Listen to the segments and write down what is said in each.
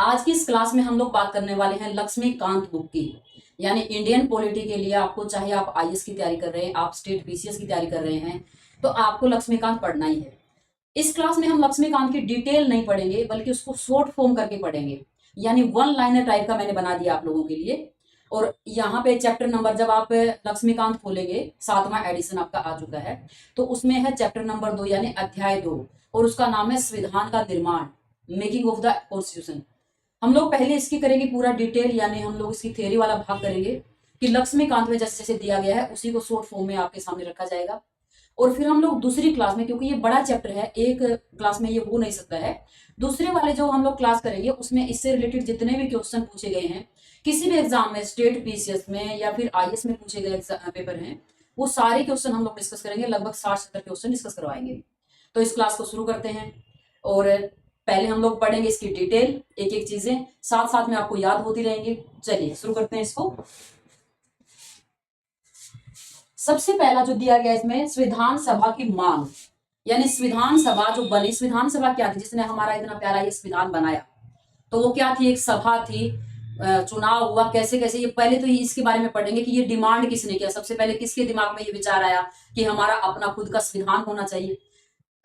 आज की इस क्लास में हम लोग बात करने वाले हैं लक्ष्मीकांत बुक की। यानी इंडियन पॉलिटी के लिए आपको, चाहे आप आईएएस की तैयारी कर रहे हैं, आप स्टेट पीसीएस की तैयारी कर रहे हैं, तो आपको लक्ष्मीकांत पढ़ना ही है। इस क्लास में हम लक्ष्मीकांत की डिटेल नहीं पढ़ेंगे, बल्कि उसको शॉर्ट फॉर्म करके पढ़ेंगे। यानी वन लाइनर टाइप का मैंने बना दिया आप लोगों के लिए। और यहाँ पे चैप्टर नंबर, जब आप लक्ष्मीकांत खोलेंगे, 7वां एडिशन आपका आ चुका है, तो उसमें है चैप्टर नंबर 2 यानी अध्याय 2, और उसका नाम है संविधान का निर्माण, मेकिंग ऑफ द कॉन्स्टिट्यूशन। हम लोग पहले इसकी करेंगे पूरा डिटेल, यानी हम लोग इसकी थ्योरी वाला भाग करेंगे कि लक्ष्मीकांत में जैसे जैसे दिया गया है उसी को शॉर्ट फॉर्म में आपके सामने रखा जाएगा। और फिर हम लोग दूसरी क्लास में, क्योंकि ये बड़ा चैप्टर है, एक क्लास में ये हो नहीं सकता है, दूसरे वाले जो हम लोग क्लास करेंगे उसमें इससे रिलेटेड जितने भी क्वेश्चन पूछे गए हैं किसी भी एग्जाम में, स्टेट पीसीएस में या फिर आईएएस में पूछे गए पेपर हैं, वो सारे क्वेश्चन हम लोग डिस्कस करेंगे। लगभग 60-70 क्वेश्चन डिस्कस करवाएंगे। तो इस क्लास को शुरू करते हैं। और पहले हम लोग पढ़ेंगे इसकी डिटेल, एक एक चीजें साथ साथ में आपको याद होती रहेंगी। चलिए शुरू करते हैं इसको। सबसे पहला जो दिया गया इसमें, संविधान सभा की मांग। यानी संविधान सभा जो बनी, संविधान सभा क्या थी जिसने हमारा इतना प्यारा ये संविधान बनाया, तो वो क्या थी? एक सभा थी, चुनाव हुआ, कैसे कैसे, ये पहले तो इसके बारे में पढ़ेंगे कि ये डिमांड किसने किया, सबसे पहले किसके दिमाग में ये विचार आया कि हमारा अपना खुद का संविधान होना चाहिए,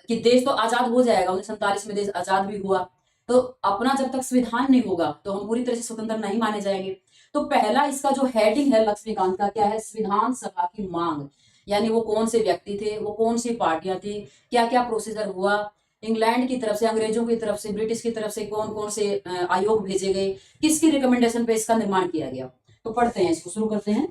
कि देश तो आजाद हो जाएगा, 1947 में देश आजाद भी हुआ, तो अपना जब तक संविधान नहीं होगा तो हम पूरी तरह से स्वतंत्र नहीं माने जाएंगे। तो पहला इसका जो हेडिंग है लक्ष्मीकांत का, क्या है? संविधान सभा की मांग। यानी वो कौन से व्यक्ति थे, वो कौन सी पार्टियां थी, क्या क्या प्रोसीजर हुआ, इंग्लैंड की तरफ से, अंग्रेजों की तरफ से, ब्रिटिश की तरफ से कौन कौन से आयोग भेजे गए, किसकी रिकमेंडेशन पे इसका निर्माण किया गया। तो पढ़ते हैं, इसको शुरू करते हैं।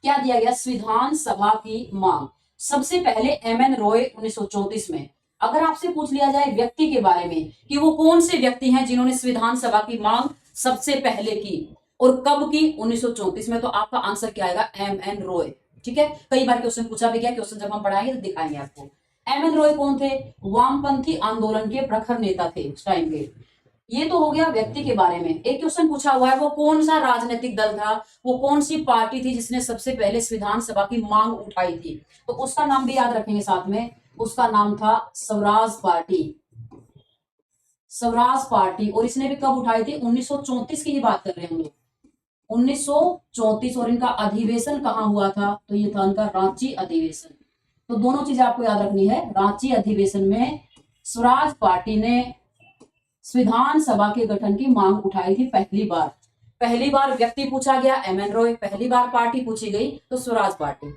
क्या दिया गया? संविधान सभा की मांग। सबसे पहले एमएन रॉय 1934 में। अगर आपसे पूछ लिया जाए व्यक्ति के बारे में कि वो कौन से व्यक्ति हैं जिन्होंने संविधान सभा की मांग सबसे पहले की और कब की, 1934 में, तो आपका आंसर क्या आएगा? एमएन रॉय। ठीक है, कई बार क्वेश्चन पूछा भी गया, क्वेश्चन जब हम पढ़ाएंगे तो दिखाएंगे आपको। एमएन रॉय कौन थे? वामपंथी आंदोलन के प्रखर नेता थे उस टाइम के। ये तो हो गया व्यक्ति के बारे में। एक क्वेश्चन पूछा हुआ है, वो कौन सा राजनीतिक दल था, वो कौन सी पार्टी थी जिसने सबसे पहले संविधान सभा की मांग उठाई थी, तो उसका नाम भी याद रखेंगे साथ में। उसका नाम था स्वराज पार्टी। स्वराज पार्टी। और इसने भी कब उठाई थी? 1934 की ही बात कर रहे हैं हम लोग, 1934। और इनका अधिवेशन कहाँ हुआ था? तो ये था इनका रांची अधिवेशन। तो दोनों चीजें आपको याद रखनी है। रांची अधिवेशन में स्वराज पार्टी ने संविधान सभा के गठन की मांग उठाई थी पहली बार। पहली बार व्यक्ति पूछा गया, एमएन रॉय। पहली बार पार्टी पूछी गई तो स्वराज पार्टी।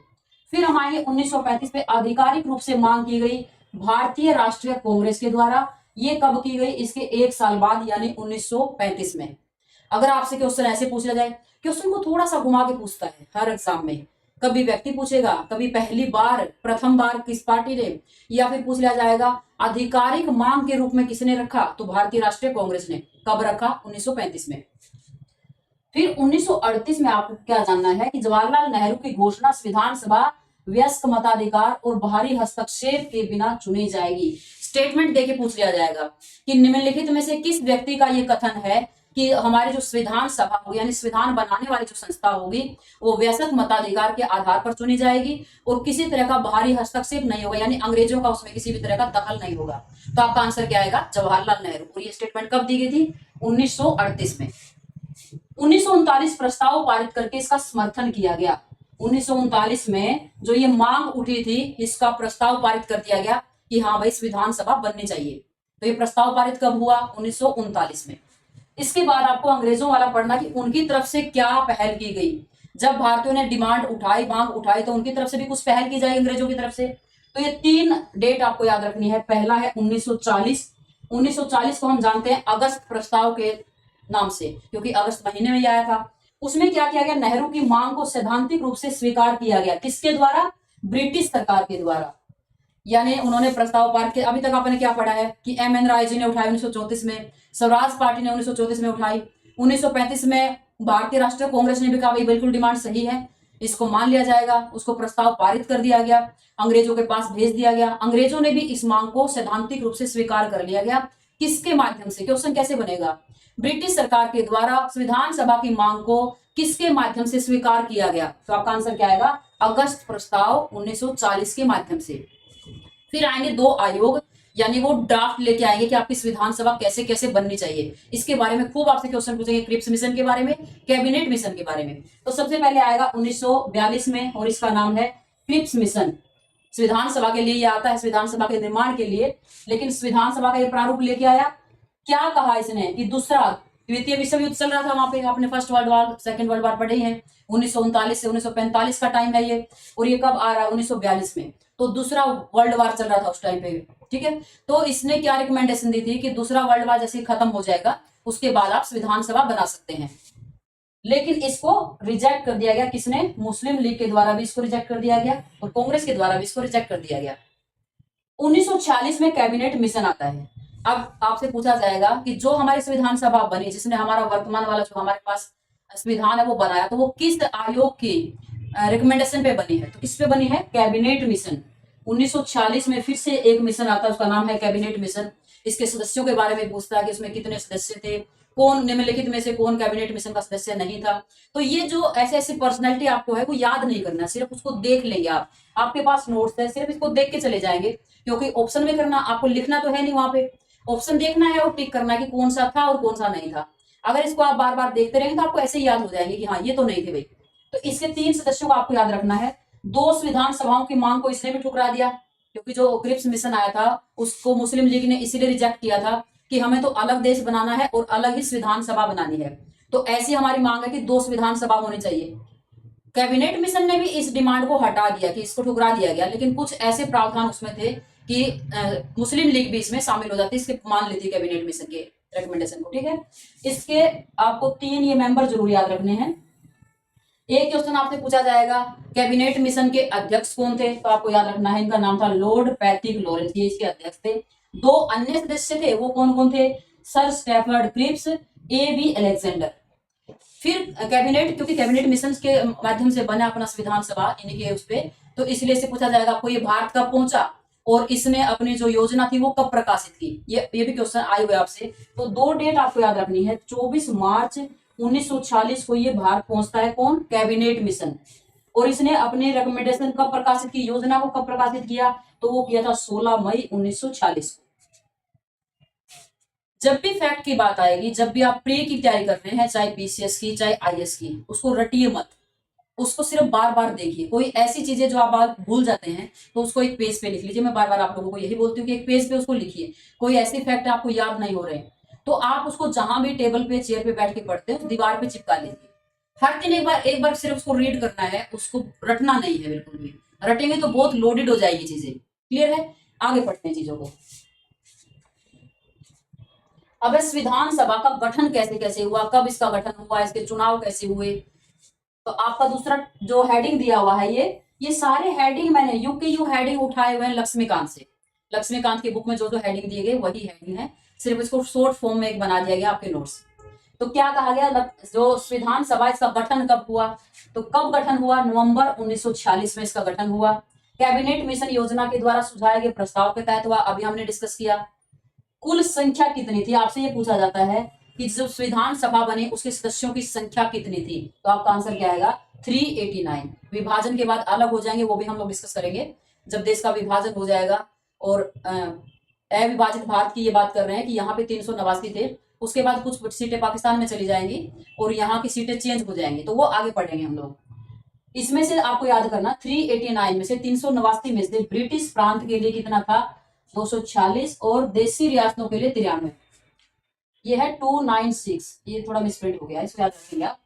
फिर हम आएंगे 1935 पे, आधिकारिक रूप से मांग की गई भारतीय राष्ट्रीय कांग्रेस के द्वारा। ये कब की गई? इसके एक साल बाद, यानी 1935 में। अगर आपसे क्वेश्चन ऐसे पूछ लिया जाए, क्वेश्चन को थोड़ा सा घुमा के पूछता है हर एग्जाम में, कभी व्यक्ति पूछेगा, कभी पहली बार, प्रथम बार किस पार्टी ने, या फिर पूछ लिया जाएगा आधिकारिक मांग के रूप में किसने रखा, तो भारतीय राष्ट्रीय कांग्रेस ने। कब रखा? 1935 में। फिर 1938 में आपको क्या जानना है कि जवाहरलाल नेहरू की घोषणा, संविधान सभा वयस्क मताधिकार और बाहरी हस्तक्षेप के बिना चुनी जाएगी। स्टेटमेंट देके पूछ लिया जाएगा कि निम्नलिखित में से किस व्यक्ति का यह कथन है कि हमारी जो संविधान सभा होगी, यानी संविधान बनाने वाली जो संस्था होगी, वो वयस्क मताधिकार के आधार पर चुनी जाएगी और किसी तरह का बाहरी हस्तक्षेप नहीं होगा, यानी अंग्रेजों का उसमें किसी भी तरह का दखल नहीं होगा। तो आपका आंसर क्या आएगा? जवाहरलाल नेहरू। और ये स्टेटमेंट कब दी गई थी? 1938 में। 1939 प्रस्ताव पारित करके इसका समर्थन किया गया। 1939 में जो ये मांग उठी थी, इसका प्रस्ताव पारित कर दिया गया कि हाँ भाई संविधान सभा बननी चाहिए। तो ये प्रस्ताव पारित कब हुआ? 1939 में। इसके बाद आपको अंग्रेजों वाला पढ़ना कि उनकी तरफ से क्या पहल की गई। जब भारतीयों ने डिमांड उठाई, मांग उठाई, तो उनकी तरफ से भी कुछ पहल की जाए अंग्रेजों की तरफ से। तो ये 3 डेट आपको याद रखनी है। पहला है 1940। 1940 को हम जानते हैं अगस्त प्रस्ताव के नाम से, क्योंकि अगस्त महीने में आया था। उसमें क्या किया गया? नेहरू की मांग को सैद्धांतिक रूप से स्वीकार किया गया। किसके द्वारा? ब्रिटिश सरकार के द्वारा। यानी उन्होंने प्रस्ताव पारित किया। अभी तक आपने क्या पढ़ा है कि एमएन रॉय जी ने उठाई 1934 में, स्वराज पार्टी ने 1934 में उठाई, 1935 में भारतीय राष्ट्रीय कांग्रेस ने भी कहा भाई बिल्कुल डिमांड सही है, इसको मान लिया जाएगा। उसको प्रस्ताव पारित कर दिया गया, अंग्रेजों के पास भेज दिया गया। अंग्रेजों ने भी इस मांग को सैद्धांतिक रूप से स्वीकार कर लिया गया। किसके माध्यम से? क्वेश्चन कैसे बनेगा? ब्रिटिश सरकार के द्वारा संविधान सभा की मांग को किसके माध्यम से स्वीकार किया गया? तो आपका आंसर क्या आएगा? अगस्त प्रस्ताव 1940 के माध्यम से। फिर आएंगे 2 आयोग यानी वो ड्राफ्ट लेके आएंगे कि आपकी संविधान सभा कैसे कैसे बननी चाहिए। इसके बारे में खूब आपसे क्वेश्चन पूछेंगे, क्रिप्स मिशन के बारे में, कैबिनेट मिशन के बारे में। तो सबसे पहले आएगा 1942 में, और इसका नाम है क्रिप्स मिशन। संविधान सभा के लिए ये आता है, संविधान सभा के निर्माण के लिए। लेकिन संविधान सभा का ये प्रारूप लेके आया, क्या कहा इसने कि दूसरा द्वितीय विश्व युद्ध चल रहा था वहां पे, आपने first world war second world war पढ़े हैं, 1939 से 1945 का टाइम है ये, और ये कब आ रहा है 1942 में, तो दूसरा वर्ल्ड वॉर चल रहा था उस टाइम पे, ठीक है। तो इसने क्या रिकमेंडेशन दी थी कि दूसरा वर्ल्ड वॉर जैसे खत्म हो जाएगा उसके बाद आप संविधान सभा बना सकते हैं। लेकिन इसको रिजेक्ट कर दिया गया, किसने? मुस्लिम लीग के द्वारा भी इसको रिजेक्ट कर दिया गया और कांग्रेस के द्वारा भी इसको रिजेक्ट कर दिया गया। 1946 में कैबिनेट मिशन आता है। अब आपसे पूछा जाएगा कि जो हमारी संविधान सभा बनी, जिसने हमारा वर्तमान वाला जो हमारे पास संविधान है वो बनाया, तो वो किस आयोग की रिकमेंडेशन पे बनी है? तो किस पे बनी है? Cabinet mission. 1946 में फिर से एक मिशन आता है, उसका नाम है कैबिनेट मिशन। इसके सदस्यों के बारे में पूछता है कि इसमें कितने सदस्य थे, कौन निम्नलिखित में से कौन कैबिनेट मिशन का सदस्य नहीं था। तो ये जो ऐसे ऐसी पर्सनैलिटी आपको है वो याद नहीं करना, सिर्फ उसको देख लेंगे आप, आपके पास नोट्स है, सिर्फ इसको देख के चले जाएंगे, क्योंकि ऑप्शन में करना, आपको लिखना तो है नहीं वहां पे, ऑप्शन देखना है और टिक करना है कि कौन सा था और कौन सा नहीं था। अगर इसको आप बार बार देखते रहेंगे तो आपको ऐसे ही याद हो जाएंगे कि हाँ ये तो नहीं थे भाई। तो इसके 3 सदस्यों को आपको याद रखना है। 2 संविधान सभाओं की मांग को इसने भी ठुकरा दिया, क्योंकि जो क्रिप्स मिशन आया था उसको मुस्लिम लीग ने इसीलिए रिजेक्ट किया था कि हमें तो अलग देश बनाना है और अलग ही संविधान सभा बनानी है। तो ऐसी हमारी मांग है कि 2 संविधान सभा होनी चाहिए। कैबिनेट मिशन ने भी इस डिमांड को हटा दिया, कि इसको ठुकरा दिया गया, लेकिन कुछ ऐसे प्रावधान उसमें थे कि मुस्लिम लीग भी इसमें शामिल हो जाती, इसके मान लेती कैबिनेट मिशन के रिकमेंडेशन को, ठीक है। इसके आपको 3 ये मेंबर जरूर याद रखने हैं। एक क्वेश्चन आपसे पूछा जाएगा कैबिनेट मिशन के अध्यक्ष कौन थे, तो आपको याद रखना है इनका नाम था लॉर्ड पैट्रिक लॉरेंस, ये इसके अध्यक्ष थे। 2 अन्य सदस्य थे, वो कौन कौन थे? Sir Stafford Cripps, A.V. Alexander. फिर कैबिनेट, क्योंकि कैबिनेट मिशन के माध्यम से बना अपना संविधान सभा इन्हीं के उस पे, तो इसलिए से पूछा जाएगा आपको ये भारत कब पहुंचा और इसने अपनी जो योजना थी वो कब प्रकाशित की, ये भी क्वेश्चन आए हुए आपसे। तो 2 डेट आपको याद रखनी है। 24 मार्च 1946 को ये भारत पहुंचता है, कौन? Cabinet mission. और इसने अपनी रिकमेंडेशन कब प्रकाशित की, योजना को कब प्रकाशित किया? तो वो किया था 16 मई 1946 को। जब भी फैक्ट की बात आएगी, जब भी आप प्री की तैयारी कर रहे हैं, चाहे पीसीएस की चाहे आईएएस की, उसको रटिए मत, उसको सिर्फ बार बार देखिए। कोई ऐसी चीजें जो आप भूल जाते हैं तो उसको एक पेज पे लिख लीजिए। मैं बार बार आप लोगों को यही बोलती हूँ कि एक पेज पे उसको लिखिए। कोई ऐसे फैक्ट आपको याद नहीं हो रहे हैं तो आप उसको जहां भी टेबल पे चेयर पे बैठ के पढ़ते हैं उस दीवार पे चिपका लीजिए। हर दिन एक बार सिर्फ उसको रीड करना है, उसको रटना नहीं है बिल्कुल भी। रटेंगे तो बहुत लोडेड हो जाएगी चीजें। क्लियर है? आगे पढ़ते हैं चीजों को। अब संविधान सभा का गठन कैसे कैसे हुआ, कब इसका गठन हुआ, इसके चुनाव कैसे हुए। तो आपका दूसरा जो हेडिंग दिया हुआ है, ये सारे हेडिंग मैंने यूकेयू हेडिंग उठाए हुए हैं लक्ष्मीकांत से। लक्ष्मीकांत की बुक में जो जो हेडिंग दिए गए वही हेडिंग है, सिर्फ इसको शॉर्ट फॉर्म में एक बना दिया गया आपके नोट्स। तो क्या कहा गया, जो संविधान सभा इसका गठन कब हुआ? तो कब गठन हुआ? नवंबर 1946 में इसका गठन हुआ। कैबिनेट मिशन योजना के द्वारा सुझाए गए प्रस्ताव के तहत हुआ, अभी हमने डिस्कस किया। कुल संख्या कितनी थी, आपसे ये पूछा जाता है कि जब संविधान सभा बने उसके सदस्यों की संख्या कितनी थी, तो आपका आंसर क्या आएगा? 389। विभाजन के बाद अलग हो जाएंगे, वो भी हम लोग डिस्कस करेंगे जब देश का विभाजन हो जाएगा। और अविभाजित भारत की ये बात कर रहे हैं कि यहाँ पे 389 थे, उसके बाद कुछ सीटें पाकिस्तान में चली जाएंगी और यहाँ की सीटें चेंज हो जाएंगी, तो वो आगे पढ़ेंगे हम लोग। इसमें से आपको याद करना 389 में से 389 में से ब्रिटिश प्रांत के लिए कितना था? 246 और देशी रियासतों के लिए 93। ये है 296, ये थोड़ा मिसप्रिंट हो गया, इसको याद रखेंगे आप।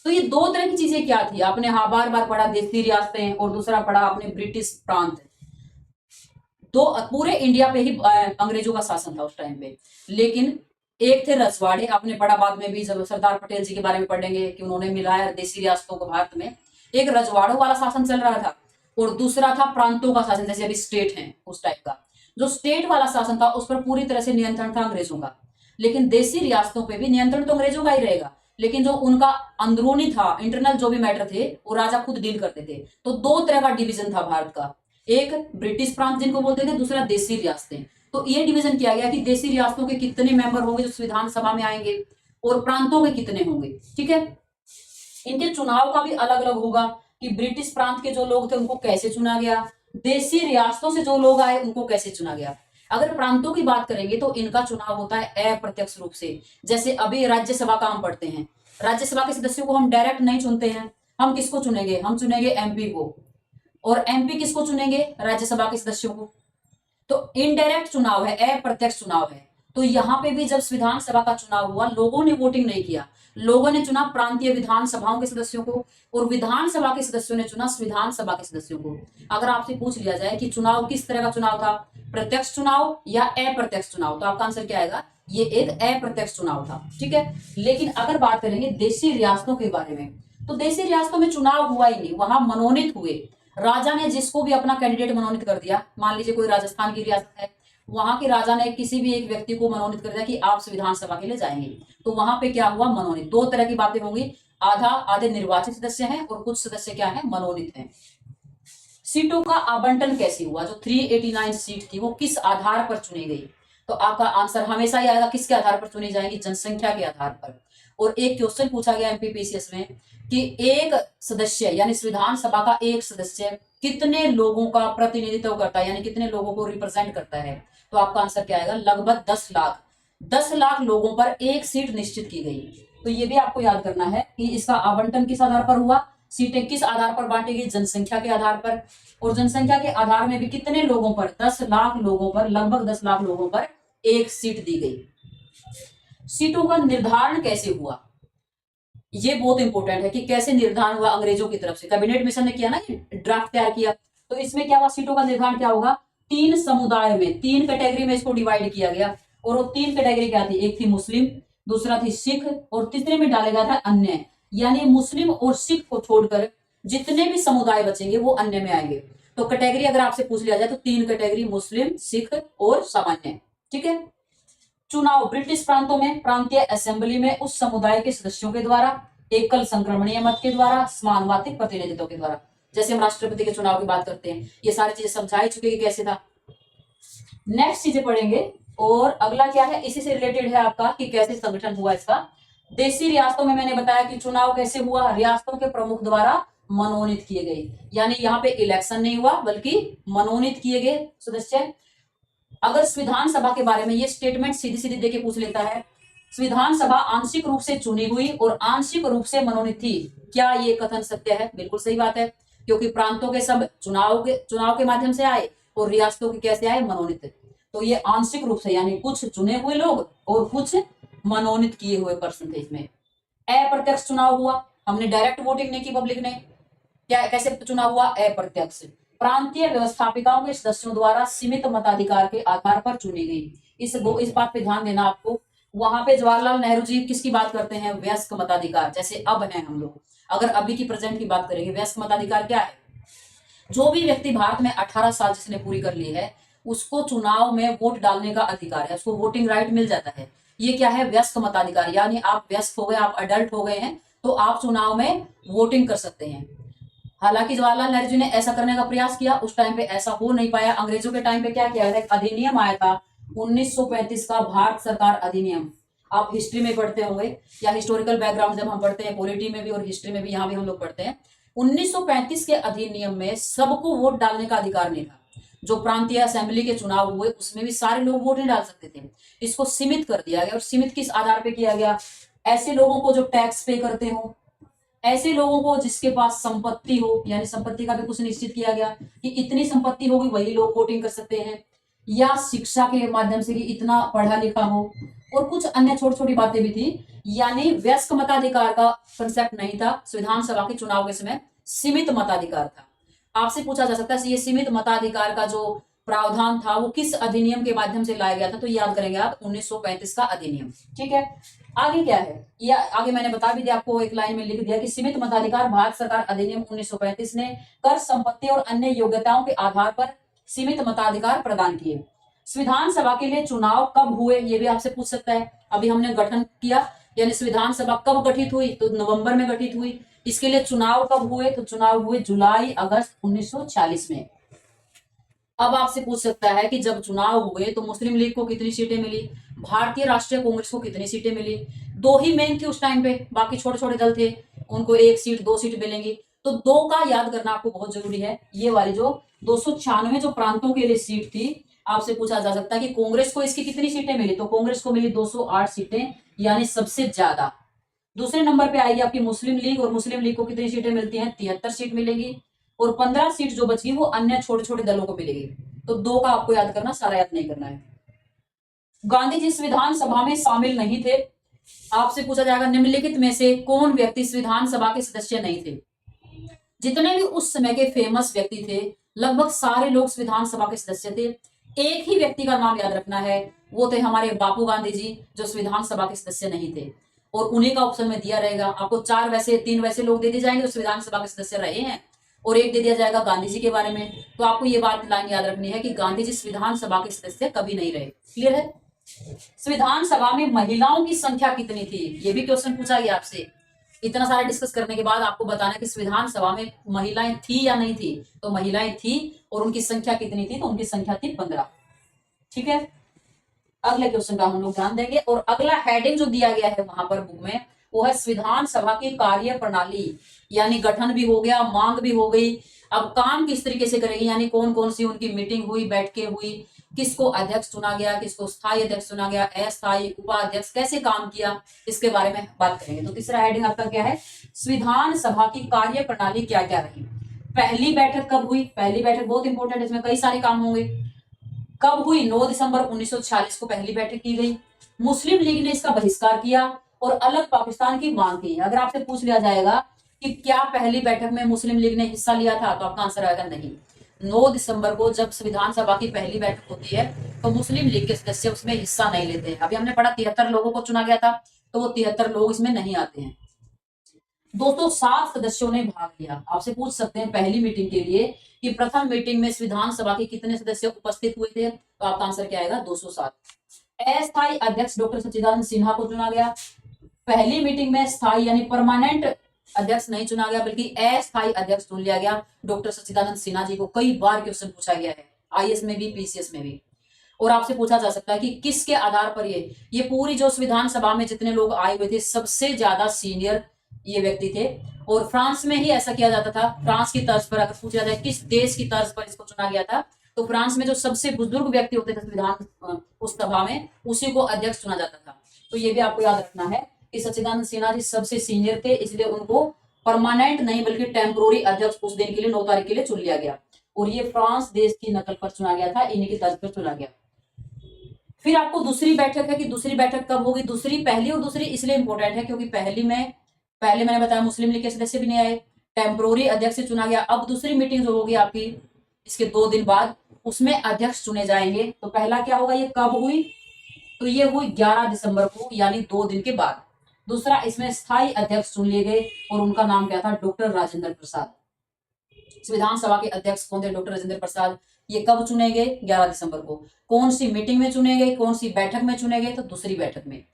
तो ये 2 तरह की चीजें क्या थी आपने हाँ बार बार पढ़ा, देशी रियासतें, और दूसरा पढ़ा आपने ब्रिटिश प्रांत। तो पूरे इंडिया पे ही अंग्रेजों का शासन था उस टाइम पे। लेकिन एक थे रजवाड़े, आपने पढ़ा बाद में भी जब सरदार पटेल जी के बारे में पढ़ेंगे कि उन्होंने मिलाया देशी रियासतों को भारत में। एक रजवाड़ों वाला शासन चल रहा था और दूसरा था प्रांतों का शासन, जैसे अभी स्टेट है उस टाइप का। जो स्टेट वाला शासन था उस पर पूरी तरह से नियंत्रण था अंग्रेजों का, लेकिन देशी रियासतों पे भी नियंत्रण तो अंग्रेजों का ही रहेगा, लेकिन जो उनका अंदरूनी था, इंटरनल जो भी मैटर थे, वो राजा खुद डील करते थे। तो 2 तरह का डिवीजन था भारत का, एक ब्रिटिश प्रांत जिनको बोलते थे, दूसरा देशी रियासतें। तो ये डिवीजन किया गया कि देशी रियासतों के कितने मेंबर होंगे जो संविधान सभा में आएंगे और प्रांतों के कितने होंगे, ठीक है। इनके चुनाव का भी अलग अलग होगा कि ब्रिटिश प्रांत के जो लोग थे उनको कैसे चुना गया, देशी रियासतों से जो लोग आए उनको कैसे चुना गया। अगर प्रांतों की बात करेंगे तो इनका चुनाव होता है अप्रत्यक्ष रूप से। जैसे अभी राज्यसभा का हम पढ़ते हैं, राज्यसभा के सदस्यों को हम डायरेक्ट नहीं चुनते हैं, हम किसको चुनेंगे, हम चुनेंगे एमपी को, और एमपी किसको चुनेंगे, राज्यसभा के सदस्यों को। तो इनडायरेक्ट चुनाव है, अप्रत्यक्ष चुनाव है। तो यहाँ पे भी जब विधानसभा का चुनाव हुआ, लोगों ने वोटिंग नहीं किया, लोगों ने चुना प्रांतीय विधानसभाओं के सदस्यों को, और विधानसभा के सदस्यों ने चुना विधानसभा के सदस्यों को। अगर आपसे पूछ लिया जाए कि चुनाव किस तरह का चुनाव था, प्रत्यक्ष चुनाव या अप्रत्यक्ष चुनाव, तो आपका आंसर क्या आएगा, ये एक अप्रत्यक्ष चुनाव था। ठीक है, लेकिन अगर बात करेंगे देशी रियासतों के बारे में, तो देशी रियासतों में चुनाव हुआ ही नहीं, वहां मनोनीत हुए। राजा ने जिसको भी अपना कैंडिडेट मनोनीत कर दिया, मान लीजिए कोई राजस्थान की रियासत है, वहां के राजा ने किसी भी एक व्यक्ति को मनोनीत कर दिया कि आप विधानसभा के लिए जाएंगे, तो वहां पे क्या हुआ, मनोनीत। दो तरह की बातें होंगी, आधे निर्वाचित सदस्य हैं और कुछ सदस्य क्या है, मनोनीत हैं। सीटों का आवंटन कैसे हुआ, जो 389 सीट थी वो किस आधार पर चुनी गई, तो आपका आंसर हमेशा ही आएगा किसके आधार पर चुनी जाएगी, जनसंख्या के आधार पर। और एक क्वेश्चन पूछा गया एमपीपीसीएस में कि एक सदस्य यानी विधानसभा का एक सदस्य कितने लोगों का प्रतिनिधित्व करता है, यानी कितने लोगों को रिप्रेजेंट करता है, तो आपका आंसर क्या आएगा, लगभग 10 लाख। 10 लाख लोगों पर एक सीट निश्चित की गई। तो ये भी आपको याद करना है कि इसका आवंटन किस आधार पर हुआ, सीटें किस आधार पर बांटी गई, जनसंख्या के आधार पर। और जनसंख्या के आधार में भी कितने लोगों पर, 10 लाख लोगों पर, लगभग 10 लाख लोगों पर एक सीट दी गई। सीटों का निर्धारण कैसे हुआ, ये बहुत इंपॉर्टेंट है कि कैसे निर्धारण हुआ, अंग्रेजों की तरफ से कैबिनेट मिशन ने किया ना, ड्राफ्ट तैयार किया, तो इसमें क्या हुआ, सीटों का निर्धारण क्या होगा, 3 समुदाय में, 3 कैटेगरी में इसको डिवाइड किया गया। और वो 3 कैटेगरी क्या थी, एक थी मुस्लिम, दूसरा थी सिख, और तीसरे में डाला गया था अन्य, यानी मुस्लिम और सिख को छोड़कर जितने भी समुदाय बचेंगे वो अन्य में आएंगे। तो कैटेगरी अगर आपसे पूछ लिया जाए तो 3 कैटेगरी, मुस्लिम, सिख और सामान्य। ठीक है, चुनाव ब्रिटिश प्रांतों में प्रांतीय असेंबली में उस समुदाय के सदस्यों के द्वारा, एकल संक्रमणीय मत के द्वारा, समानुपातिक प्रतिनिधित्व के द्वारा। जैसे हम राष्ट्रपति के चुनाव की बात करते हैं, ये सारी चीजें समझा ही चुके कि कैसे था। नेक्स्ट चीजें पढ़ेंगे, और अगला क्या है, इसी से रिलेटेड है आपका कि कैसे संगठन हुआ इसका। देशी रियासतों में मैंने बताया कि चुनाव कैसे हुआ, रियासतों के प्रमुख द्वारा मनोनीत किए गए, यानी यहाँ पे इलेक्शन नहीं हुआ बल्कि मनोनीत किए गए सदस्य। अगर विधानसभा के बारे में ये स्टेटमेंट सीधी सीधी देके पूछ लेता है, विधानसभा आंशिक रूप से चुनी हुई और आंशिक रूप से मनोनीत थी, क्या ये कथन सत्य है, बिल्कुल सही बात है, क्योंकि प्रांतों के सब चुनाव के माध्यम से आए और रियासतों के कैसे आए, मनोनीत। तो ये आंशिक रूप से, यानी कुछ चुने हुए लोग और कुछ मनोनीत किए हुए पर्सन थे इसमें। अप्रत्यक्ष चुनाव हुआ, हमने डायरेक्ट वोटिंग नहीं की, पब्लिक ने, क्या कैसे चुनाव हुआ, अप्रत्यक्ष, प्रांतीय व्यवस्थापिकाओं के सदस्यों द्वारा सीमित मताधिकार के आधार पर चुनी गई। इस बात पे ध्यान देना आपको। वहां पे जवाहरलाल नेहरू जी किसकी बात करते हैं, वयस्क मताधिकार, जैसे अब हैं हम लोग। अगर अभी की प्रेजेंट की बात करेंगे, वयस्क मताधिकार क्या है, जो भी व्यक्ति भारत में 18 साल जिसने पूरी कर ली है उसको चुनाव में वोट डालने का अधिकार है, उसको वोटिंग राइट मिल जाता है। ये क्या है, व्यस्क मताधिकार, यानी आप व्यस्क हो गए, आप अडल्ट हो गए हैं, तो आप चुनाव में वोटिंग कर सकते हैं। हालांकि जवाहरलाल नेहरू जी ने ऐसा करने का प्रयास किया, उस टाइम पे ऐसा हो नहीं पाया। अंग्रेजों के टाइम पे क्या किया था, एक अधिनियम आया था 1935 का, भारत सरकार अधिनियम। आप हिस्ट्री में पढ़ते होंगे, या हिस्टोरिकल बैकग्राउंड जब हम पढ़ते हैं पॉलिटी में भी और हिस्ट्री में भी, यहाँ भी हम लोग पढ़ते हैं। 1935 के अधिनियम में सबको वोट डालने का अधिकार नहीं था। जो प्रांतीय असेंबली के चुनाव हुए उसमें भी सारे लोग वोट नहीं डाल सकते थे। इसको सीमित कर दिया गया, और सीमित किस आधार पर किया गया, ऐसे लोगों को जो टैक्स पे करते हो, ऐसे लोगों को जिसके पास संपत्ति हो, यानी संपत्ति का भी कुछ निश्चित किया गया कि इतनी संपत्ति होगी वही लोग वोटिंग कर सकते हैं, या शिक्षा के माध्यम से कि इतना पढ़ा लिखा हो, और कुछ अन्य छोटी छोटी बातें भी थी। यानी वयस्क मताधिकार का कंसेप्ट नहीं था, विधानसभा के चुनाव के समय सीमित मताधिकार था। आपसे पूछा जा सकता है ये सीमित मताधिकार का जो प्रावधान था वो किस अधिनियम के माध्यम से लाया गया था, तो याद करेंगे आप 1935 का अधिनियम। ठीक है, आगे क्या है, या आगे मैंने बता भी दिया आपको, एक लाइन में लिख दिया कि सीमित मताधिकार भारत सरकार अधिनियम 1935 ने कर, संपत्ति और अन्य योग्यताओं के आधार पर सीमित मताधिकार प्रदान किए। विधानसभा के लिए चुनाव कब हुए, ये भी आपसे पूछ सकता है। अभी हमने गठन किया, यानी विधानसभा कब गठित हुई, तो नवंबर में गठित हुई। इसके लिए चुनाव कब हुए, तो चुनाव हुए जुलाई अगस्त 1940 में। अब आपसे पूछ सकता है कि जब चुनाव हुए तो मुस्लिम लीग को कितनी सीटें मिली, भारतीय राष्ट्रीय कांग्रेस को कितनी सीटें मिली। 2 ही मेन थी उस टाइम पे, बाकी छोटे छोटे दल थे, उनको 1 सीट 2 सीट मिलेंगी। तो 2 का याद करना आपको बहुत जरूरी है। ये वाली जो 296 जो प्रांतों के लिए सीट थी, आपसे पूछा जा सकता है कि कांग्रेस को इसकी कितनी सीटें मिली, तो कांग्रेस को मिली 208 सीटें, यानी सबसे ज्यादा। दूसरे नंबर पे आएगी आपकी मुस्लिम लीग, और मुस्लिम लीग को कितनी सीटें मिलती हैं, 73 सीट मिलेगी, और 15 सीट जो बची वो अन्य छोटे छोटे दलों को मिलेगी। तो दो का आपको याद करना, सारा याद नहीं करना है। गांधी जी संविधान सभा में शामिल नहीं थे। आपसे पूछा जाएगा निम्नलिखित में से कौन व्यक्ति संविधान सभा के सदस्य नहीं थे। जितने भी उस समय के फेमस व्यक्ति थे, लगभग सारे लोग संविधान सभा के सदस्य थे। एक ही व्यक्ति का नाम याद रखना है, वो थे हमारे बापू गांधी जी, जो संविधान सभा के सदस्य नहीं थे, और उन्हीं का ऑप्शन में दिया रहेगा आपको। तीन वैसे लोग दे दिए जाएंगे जो संविधान सभा के सदस्य रहे हैं, और एक दे दिया जाएगा गांधी जी के बारे में। तो आपको ये बात लाइन याद रखनी है कि गांधी जी संविधान सभा के सदस्य कभी नहीं रहे। क्लियर है। संविधान सभा में महिलाओं की संख्या कितनी थी, ये भी क्वेश्चन पूछा गया आपसे। इतना सारा डिस्कस करने के बाद आपको बताना है कि संविधान सभा में महिलाएं थी या नहीं थी। तो महिलाएं थी, और उनकी संख्या कितनी थी, तो उनकी संख्या थी 15। ठीक है, अगले क्वेश्चन का हम लोग ध्यान देंगे। और अगला हेडिंग जो दिया गया है वहां पर बुक में, वो है संविधान सभा की कार्य प्रणाली, यानी गठन भी हो गया, मांग भी हो गई, अब काम किस तरीके से करेगी, यानी कौन कौन सी उनकी मीटिंग हुई, बैठकें हुई, किसको अध्यक्ष चुना गया, किसको स्थायी अध्यक्ष चुना गया, अस्थायी, उपाध्यक्ष, कैसे काम किया, इसके बारे में बात करेंगे। तो तीसरा हेडिंग आपका क्या है, संविधान सभा की कार्य प्रणाली क्या क्या रही। पहली बैठक कब हुई, पहली बैठक बहुत इंपॉर्टेंट है, इसमें कई सारे काम होंगे। कब हुई, 9 दिसंबर 1946 को पहली बैठक की गई। मुस्लिम लीग ने इसका बहिष्कार किया और अलग पाकिस्तान की मांग की। अगर आपसे पूछ लिया जाएगा कि क्या पहली बैठक में मुस्लिम लीग ने हिस्सा लिया था, तो आपका आंसर आएगा नहीं। 9 दिसंबर को जब संविधान सभा की पहली बैठक होती है, तो मुस्लिम लीग के सदस्य उसमें हिस्सा नहीं लेते हैं। अभी हमने पढ़ा 73 लोगों को चुना गया था, तो वो 73 लोग इसमें नहीं आते हैं। 207 सदस्यों ने भाग लिया। आपसे पूछ सकते हैं पहली मीटिंग के लिए कि प्रथम मीटिंग में संविधान सभा के कितने सदस्य उपस्थित हुए थे, तो आपका आंसर क्या आएगा, 207। अस्थायी अध्यक्ष डॉक्टर सच्चिदानंद सिन्हा को चुना गया। पहली मीटिंग में स्थायी यानी परमानेंट अध्यक्ष नहीं चुना गया, बल्कि अस्थायी अध्यक्ष चुन लिया गया डॉक्टर सच्चिदानंद सिन्हा जी को। कई बार क्वेश्चन पूछा गया है, आईएएस में भी, पीसीएस में भी। और आपसे पूछा जा सकता है कि किसके आधार पर ये पूरी जो संविधान सभा में जितने लोग आए हुए थे, सबसे ज्यादा सीनियर ये व्यक्ति थे। और फ्रांस में ही ऐसा किया जाता था। फ्रांस की तर्ज पर अगर पूछा जाए किस देश की तर्ज पर इसको चुना गया था, तो फ्रांस में जो सबसे बुजुर्ग व्यक्ति होते थे संविधान उस सभा में, उसी को अध्यक्ष चुना जाता था। तो ये भी आपको याद रखना है कि सच्चिदानंद सिन्हा जी सबसे सीनियर थे, इसलिए उनको परमानेंट नहीं बल्कि टेम्पोररी अध्यक्ष उस दिन के लिए 9 तारीख के लिए चुन लिया गया। और ये फ्रांस देश की नकल पर चुना गया था, इन्हीं की तर्ज पर चुना गया। फिर आपको दूसरी बैठक है कि दूसरी बैठक कब होगी। पहली और दूसरी इसलिए इंपॉर्टेंट है क्योंकि पहले मैंने बताया मुस्लिम लीग के सदस्य भी नहीं आए, टेम्पोररी अध्यक्ष चुना गया। अब दूसरी मीटिंग जो होगी आपकी इसके 2 दिन बाद, उसमें अध्यक्ष चुने जाएंगे। तो पहला क्या होगा, ये कब हुई, तो ये हुई 11 दिसंबर को, यानी 2 दिन के बाद। दूसरा, इसमें स्थायी अध्यक्ष चुन लिए गए और उनका नाम क्या था, डॉक्टर राजेंद्र प्रसाद। संविधान सभा के अध्यक्ष कौन थे, डॉक्टर राजेंद्र प्रसाद। ये कब चुने गए, 11 दिसंबर को। कौन सी मीटिंग में चुने गए, कौन सी बैठक में चुने गए, तो दूसरी बैठक में।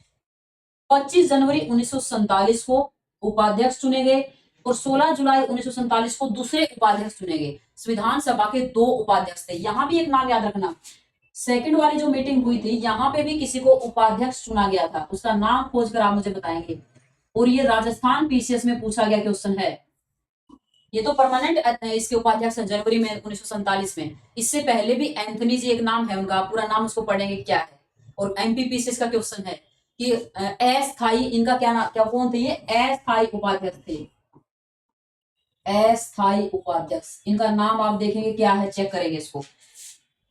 25 जनवरी 1947 को उपाध्यक्ष चुने गए और 16 जुलाई 1947 को दूसरे उपाध्यक्ष चुने गए। संविधान सभा के 2 उपाध्यक्ष थे। यहां भी एक नाम याद रखना, सेकंड वाली जो मीटिंग हुई थी, यहां पे भी किसी को उपाध्यक्ष चुना गया था, उसका नाम खोजकर आप मुझे बताएंगे। और ये राजस्थान पीसीएस में पूछा गया क्वेश्चन है। ये तो परमानेंट इसके उपाध्यक्ष जनवरी में 1947 में। इससे पहले भी एंथनी जी एक नाम है उनका, पूरा नाम उसको पढ़ेंगे क्या है। और एमपीपीसीएस का क्वेश्चन है कि अस्थायी, इनका क्या नाम, क्या कौन थे ये, अस्थायी उपाध्यक्ष थे। अस्थायी उपाध्यक्ष, इनका नाम आप देखेंगे क्या है, चेक करेंगे इसको।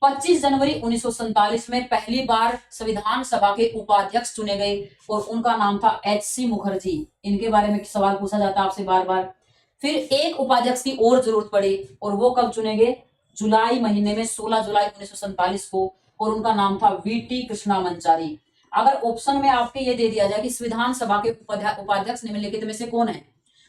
25 जनवरी 1947 में पहली बार संविधान सभा के उपाध्यक्ष चुने गए और उनका नाम था एचसी मुखर्जी। इनके बारे में सवाल पूछा जाता है आपसे बार बार। फिर एक उपाध्यक्ष की और जरूरत पड़ी और वो कब चुने गए, जुलाई महीने में, 16 जुलाई 1947 को, और उनका नाम था वीटी कृष्णामंचारी। अगर ऑप्शन में आपके ये दे दिया जाए कि संविधान सभा के उपाध्यक्ष निम्नलिखित में से कौन है,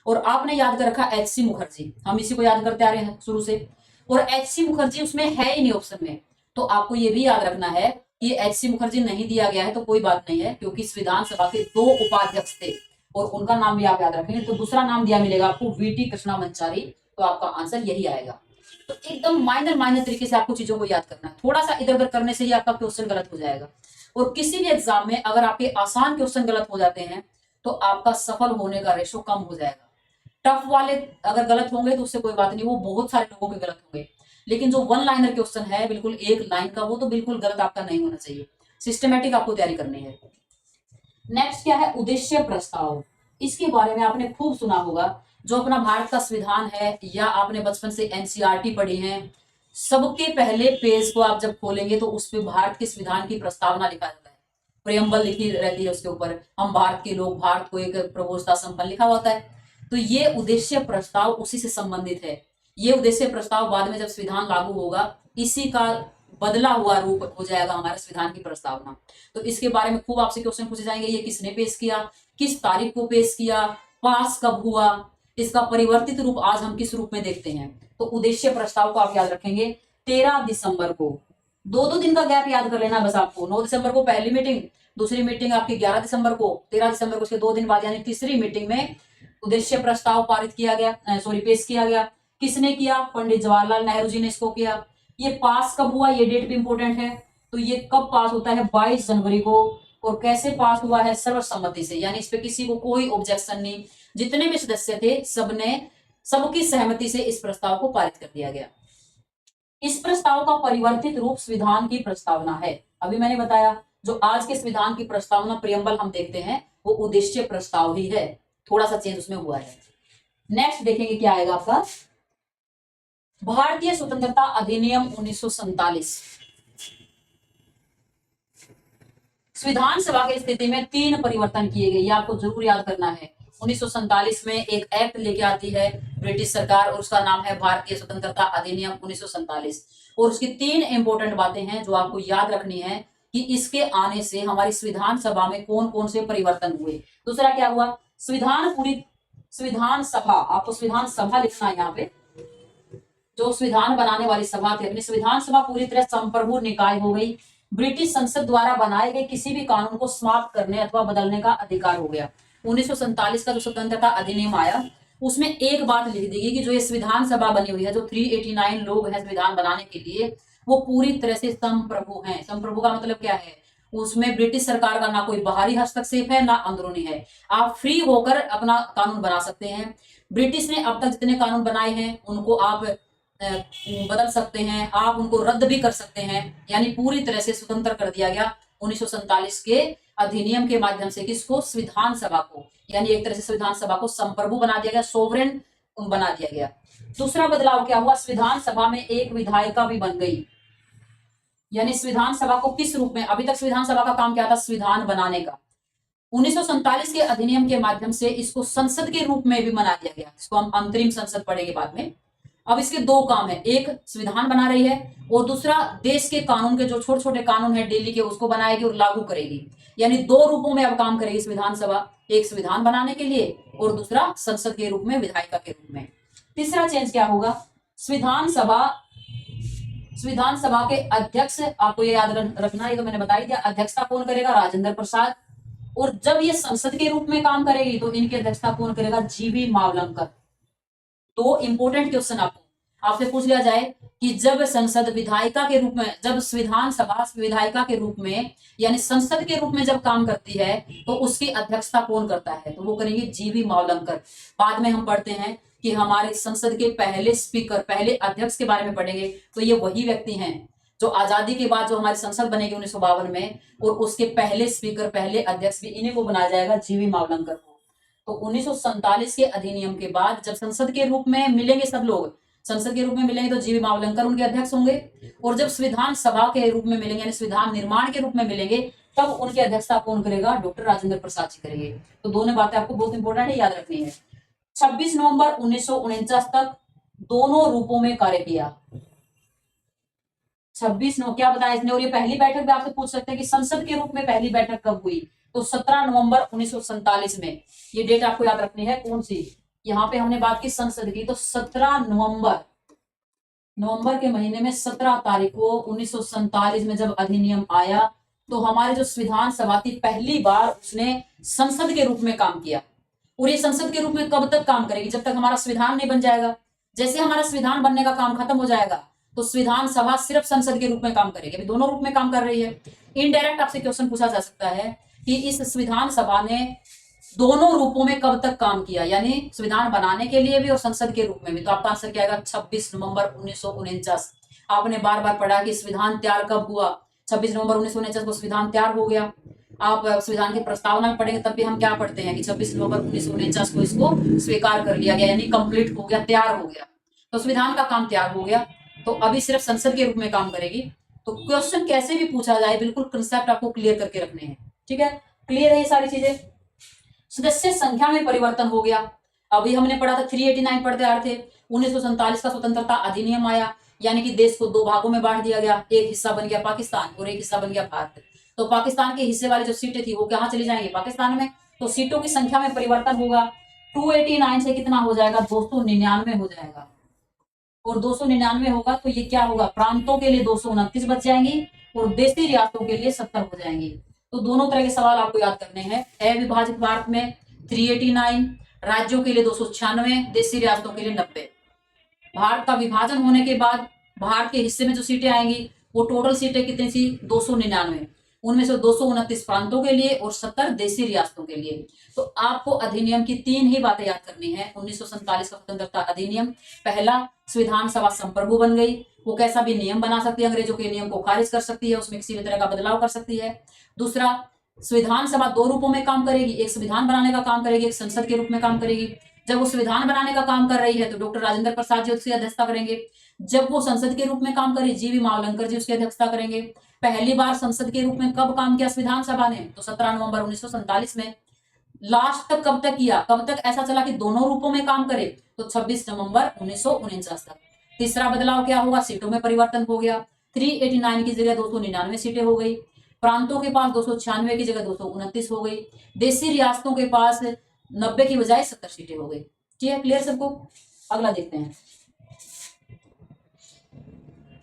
और आपने याद कर रखा एचसी मुखर्जी, हम इसी को याद करते आ रहे हैं शुरू से, और एचसी मुखर्जी उसमें है ही नहीं ऑप्शन में, तो आपको ये भी याद रखना है कि एचसी मुखर्जी नहीं दिया गया है तो कोई बात नहीं है, क्योंकि संविधान सभा के 2 उपाध्यक्ष थे और उनका नाम भी आप याद रखेंगे। तो दूसरा नाम दिया मिलेगा आपको वीटी कृष्णामंचारी, तो आपका आंसर यही आएगा। तो एकदम माइनर तरीके से आपको चीजों को याद करना है, थोड़ा सा इधर उधर करने से ही आपका क्वेश्चन गलत हो जाएगा। और किसी भी एग्जाम में अगर आपके आसान क्वेश्चन गलत हो जाते हैं तो आपका सफल होने का रेशो कम हो जाएगा। टफ वाले अगर गलत होंगे तो उससे कोई बात नहीं, वो बहुत सारे लोगों के गलत होंगे। लेकिन जो वन लाइनर क्वेश्चन है बिल्कुल एक लाइन का, वो तो बिल्कुल गलत आपका नहीं होना चाहिए। सिस्टमेटिक आपको तैयारी करनी है। नेक्स्ट क्या है, उद्देश्य प्रस्ताव। इसके बारे में आपने खूब सुना होगा। जो अपना भारत का संविधान है, या आपने बचपन से एनसीईआरटी पढ़ी है, सबके पहले पेज को आप जब खोलेंगे तो उस पे भारत के संविधान की प्रस्तावना लिखा जाता है, प्रियम्बल लिखी रहती है उसके ऊपर, हम भारत के लोग, भारत को एक प्रभुसत्ता संपन्न लिखा होता है। तो ये उद्देश्य प्रस्ताव उसी से संबंधित है। ये उद्देश्य प्रस्ताव बाद में जब संविधान लागू होगा, इसी का बदला हुआ रूप हो जाएगा हमारे संविधान की प्रस्तावना। तो इसके बारे में खूब आपसे क्वेश्चन पूछे जाएंगे। ये किसने पेश किया, किस तारीख को पेश किया, पास कब हुआ, इसका परिवर्तित रूप आज हम किस रूप में देखते हैं। तो उद्देश्य प्रस्ताव को आप याद रखेंगे 13 दिसंबर को। दो दिन का गैप याद कर लेना बस आपको। 9 दिसंबर को पहली मीटिंग, दूसरी मीटिंग आपकी 11 दिसंबर को, 13 दिसंबर को उसके 2 दिन बाद यानी तीसरी मीटिंग में उद्देश्य प्रस्ताव पारित किया गया, पेश किया गया। किसने किया, पंडित जवाहरलाल नेहरू जी ने इसको किया। ये पास कब हुआ, ये डेट भी इंपॉर्टेंट है। तो ये कब पास होता है, 22 जनवरी को। और कैसे पास हुआ है, सर्वसम्मति से, यानी इस पे किसी को कोई ऑब्जेक्शन नहीं, जितने भी सदस्य थे सबकी सहमति से इस प्रस्ताव को पारित कर दिया गया। इस प्रस्ताव का परिवर्तित रूप संविधान की प्रस्तावना है। अभी मैंने बताया जो आज के संविधान की प्रस्तावना प्रियम्बल हम देखते हैं वो उद्देश्य प्रस्ताव ही है, थोड़ा सा चेंज उसमें हुआ है। नेक्स्ट देखेंगे क्या आएगा आपका, भारतीय स्वतंत्रता अधिनियम 1947। संविधान सभा की स्थिति में 3 परिवर्तन किए गए, ये आपको जरूर याद करना है। 1947 में एक एक्ट लेके आती है ब्रिटिश सरकार, और उसका नाम है भारतीय स्वतंत्रता अधिनियम 1947। और उसकी 3 इंपॉर्टेंट बातें हैं जो आपको याद रखनी है कि इसके आने से हमारी संविधान सभा में कौन कौन से परिवर्तन हुए। दूसरा क्या हुआ, संविधान सभा, आपको संविधान सभा लिखना है यहाँ पे। जो संविधान बनाने वाली सभा थी, अपनी संविधान सभा पूरी तरह संप्रभु निकाय हो गई। ब्रिटिश संसद द्वारा बनाए गए किसी भी कानून को समाप्त करने अथवा बदलने का अधिकार हो गया। 1947 का जो स्वतंत्रता अधिनियम आया, उसमें एक बात लिख दी गई कि जो ये संविधान सभा बनी हुई है, जो 389 लोग हैं संविधान बनाने के लिए, वो पूरी तरह से संप्रभु हैं। संप्रभु का मतलब क्या है, उसमें ब्रिटिश सरकार का ना कोई बाहरी हस्तक्षेप है ना अंदरूनी है। आप फ्री होकर अपना कानून बना सकते हैं। ब्रिटिश ने अब तक जितने कानून बनाए हैं उनको आप बदल सकते हैं, आप उनको रद्द भी कर सकते हैं, यानी पूरी तरह से स्वतंत्र कर दिया गया 1947 के अधिनियम के माध्यम से। किसको, संविधान सभा को, यानी एक तरह से संविधान सभा को संप्रभु बना दिया गया, सोवरेन बना दिया गया। दूसरा बदलाव क्या हुआ, संविधान सभा में एक विधायिका भी बन गई। यानी संविधान सभा को किस रूप में, अभी तक संविधान सभा का काम क्या था, संविधान बनाने का। 1947 के अधिनियम के माध्यम से इसको संसद के रूप में भी बना दिया गया, इसको हम अंतरिम संसद पढ़ेंगे बाद में। अब इसके 2 काम है, एक संविधान बना रही है और दूसरा देश के कानून के जो छोटे छोटे कानून है दिल्ली के, उसको बनाएगी और लागू करेगी। यानी 2 रूपों में अब काम करेगी संविधान सभा, एक संविधान बनाने के लिए और दूसरा संसद के रूप में, विधायिका के रूप में। तीसरा चेंज क्या होगा, संविधान सभा के अध्यक्ष, आपको ये याद रखना, ये तो मैंने बता ही दिया, अध्यक्षता कौन करेगा, राजेंद्र प्रसाद। और जब ये संसद के रूप में काम करेगी तो इनकी अध्यक्षता कौन करेगा, जीवी मावलंकर। तो इंपॉर्टेंट क्वेश्चन आपसे पूछ लिया जाए कि जब संसद विधायिका के रूप में, जब संविधान सभा विधायिका के रूप में यानी संसद के रूप में जब काम करती है तो उसकी अध्यक्षता कौन करता है, तो वो करेंगे जीवी मावलंकर। बाद में हम पढ़ते हैं कि हमारे संसद के पहले स्पीकर, पहले अध्यक्ष के बारे में पढ़ेंगे, तो ये वही व्यक्ति हैं जो आजादी के बाद जो हमारी संसद बनेगी 1952 में, और उसके पहले स्पीकर, पहले अध्यक्ष भी इन्हीं को बनाया जाएगा, जीवी मावलंकर को। तो 1947 के अधिनियम के बाद जब संसद के रूप में मिलेंगे, सब लोग संसद के रूप में मिलेंगे तो जीवी मावलंकर उनके अध्यक्ष होंगे, और जब संविधान सभा के रूप में मिलेंगे यानी संविधान निर्माण के रूप में मिलेंगे तब उनकी अध्यक्षता कौन करेगा, डॉक्टर राजेंद्र प्रसाद जी करेंगे। तो दोनों बातें आपको बहुत इंपॉर्टेंट है, याद रखनी है। 26 नवंबर 1949 तक दोनों रूपों में कार्य किया। 26 नवंबर क्या बताया इसने, और ये पहली बैठक भी आपसे पूछ सकते हैं कि संसद के रूप में पहली बैठक कब हुई, तो 17 नवंबर 1947 में। ये डेट आपको याद रखनी है, कौन सी, यहाँ पे हमने बात की संसद की, तो 17 नवंबर के महीने में 17 तारीख को 1947 में जब अधिनियम आया तो हमारे जो संविधान सभा थी पहली बार उसने संसद के रूप में काम किया। और ये संसद के रूप में कब तक काम करेगी, जब तक हमारा संविधान नहीं बन जाएगा। जैसे हमारा संविधान बनने का काम खत्म हो जाएगा तो संविधान सभा सिर्फ संसद के रूप में काम करेगी, अभी दोनों रूप में काम कर रही है। इनडायरेक्ट आपसे क्वेश्चन पूछा जा सकता है कि इस संविधान सभा ने दोनों रूपों में कब तक काम किया, यानी संविधान बनाने के लिए भी और संसद के रूप में भी। तो आपका आंसर क्या आएगा, 26 नवंबर 1949। आपने बार बार पढ़ा कि संविधान तैयार कब हुआ, 26 नवंबर 1949 को संविधान तैयार हो गया। आप संविधान की प्रस्तावना में पढ़ेंगे तब भी हम क्या पढ़ते हैं कि 26 नवंबर 1949 को इसको स्वीकार कर लिया गया, यानी कंप्लीट हो गया, तैयार हो गया। तो संविधान का काम तैयार हो गया, तो अभी सिर्फ संसद के रूप में काम करेगी। तो क्वेश्चन कैसे भी पूछा जाए, बिल्कुल कंसेप्ट आपको क्लियर करके रखने हैं, ठीक है। क्लियर है ये सारी चीजें। सदस्य संख्या में परिवर्तन हो गया। अभी हमने पढ़ा था 389 पढ़ते आ रहे थे, 1947 का स्वतंत्रता अधिनियम आया, यानी कि देश को दो भागों में बांट दिया गया, एक हिस्सा बन गया पाकिस्तान और एक हिस्सा बन गया भारत। तो पाकिस्तान के हिस्से वाली जो सीटें थी वो कहाँ चली जाएंगी, पाकिस्तान में। तो सीटों की संख्या में परिवर्तन होगा, 289 से कितना हो जाएगा, 299 हो जाएगा। और 299 होगा तो ये क्या होगा, प्रांतों के लिए 229 बच जाएंगी और देशी रियासतों के लिए 70 हो जाएंगी। तो दोनों तरह के सवाल आपको याद करने हैं। अविभाजित भारत में 389, राज्यों के लिए 296, देशी रियासतों के लिए 90। भारत का विभाजन होने के बाद भारत के हिस्से में जो सीटें आएंगी वो टोटल सीटें कितनी थी, 299। उनमें से 229 प्रांतों के लिए और 70 देशी रियासतों के लिए। तो आपको अधिनियम की 3 ही बातें याद करनी है। 1947 का स्वतंत्रता अधिनियम, पहला, संविधान सभा संप्रभु बन गई, वो कैसा भी नियम बना सकती है, अंग्रेजों के नियम को खारिज कर सकती है, उसमें किसी भी तरह का बदलाव कर सकती है। दूसरा, संविधान सभा दो रूपों में काम करेगी, एक संविधान बनाने का काम करेगी, एक संसद के रूप में काम करेगी। जब वो संविधान बनाने का काम कर रही है तो डॉक्टर राजेंद्र प्रसाद जी उसकी अध्यक्षता करेंगे। जब वो संसद के रूप में काम करे, जीवी मावलंकर जी उसकी अध्यक्षता करेंगे। पहली बार संसद के रूप में कब काम किया संविधान सभा ने, तो 17 नवंबर 1947 में। लास्ट तक कब तक किया, कब तक ऐसा चला कि दोनों रूपों में काम करे, तो 26 नवंबर 1949 तक। तीसरा बदलाव क्या होगा, सीटों में परिवर्तन हो गया, 389 की जगह 299 सीटें हो गई, प्रांतों के पास 296 की जगह 229 हो गई, देशी रियासतों के पास 90 की बजाय 70 सीटें हो गई। ठीक है, क्लियर सबको। अगला देखते हैं,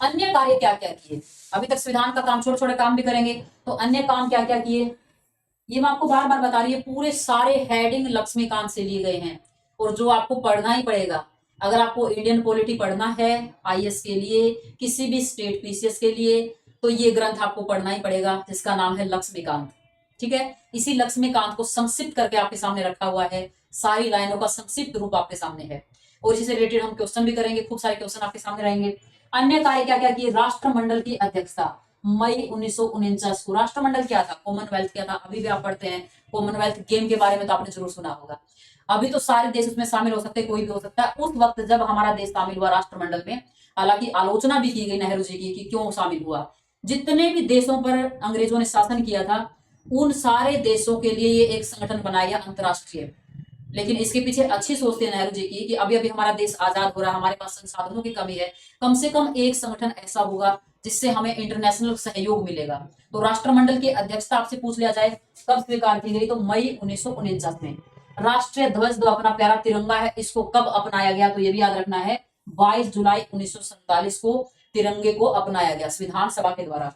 अन्य कार्य क्या क्या किए। अभी तक संविधान का काम, छोटे छोटे काम भी करेंगे, तो अन्य काम क्या क्या किए ये मैं आपको बार बार बता रही है। पूरे सारे हेडिंग लक्ष्मीकांत से लिए गए हैं और जो आपको पढ़ना ही पड़ेगा। अगर आपको इंडियन पॉलिटी पढ़ना है आईएएस के लिए, किसी भी स्टेट पीसीएस के लिए, तो ये ग्रंथ आपको पढ़ना ही पड़ेगा जिसका नाम है लक्ष्मीकांत। ठीक है, इसी लक्ष्मीकांत को संक्षिप्त करके आपके सामने रखा हुआ है, सारी लाइनों का संक्षिप्त रूप आपके सामने है और इसी से रिलेटेड हम क्वेश्चन भी करेंगे, खूब सारे क्वेश्चन आपके सामने रहेंगे। अन्य कार्य क्या क्या किए, राष्ट्रमंडल की अध्यक्षता मई 1949 को। राष्ट्रमंडल क्या था, कॉमनवेल्थ क्या था, अभी भी आप पढ़ते हैं कॉमनवेल्थ गेम के बारे में तो आपने जरूर सुना होगा। अभी तो सारे देश उसमें शामिल हो सकते हैं, कोई भी हो सकता है। उस वक्त जब हमारा देश शामिल हुआ राष्ट्रमंडल में, हालांकि आलोचना भी की गई नेहरू जी की कि क्यों शामिल हुआ। जितने भी देशों पर अंग्रेजों ने शासन किया था उन सारे देशों के लिए ये एक संगठन बनाया गया अंतरराष्ट्रीय। लेकिन इसके पीछे अच्छी सोच थी नेहरू जी की कि अभी अभी हमारा देश आजाद हो रहा है, हमारे पास संसाधनों की कमी है, कम से कम एक संगठन ऐसा होगा जिससे हमें इंटरनेशनल सहयोग मिलेगा। तो राष्ट्रमंडल की अध्यक्षता आपसे पूछ लिया जाए कब स्वीकार की गई, तो मई 1949 में। राष्ट्रीय ध्वज जो अपना प्यारा तिरंगा है, इसको कब अपनाया गया, तो ये भी याद रखना है, 22 जुलाई 1947 को तिरंगे को अपनाया गया संविधान सभा के द्वारा।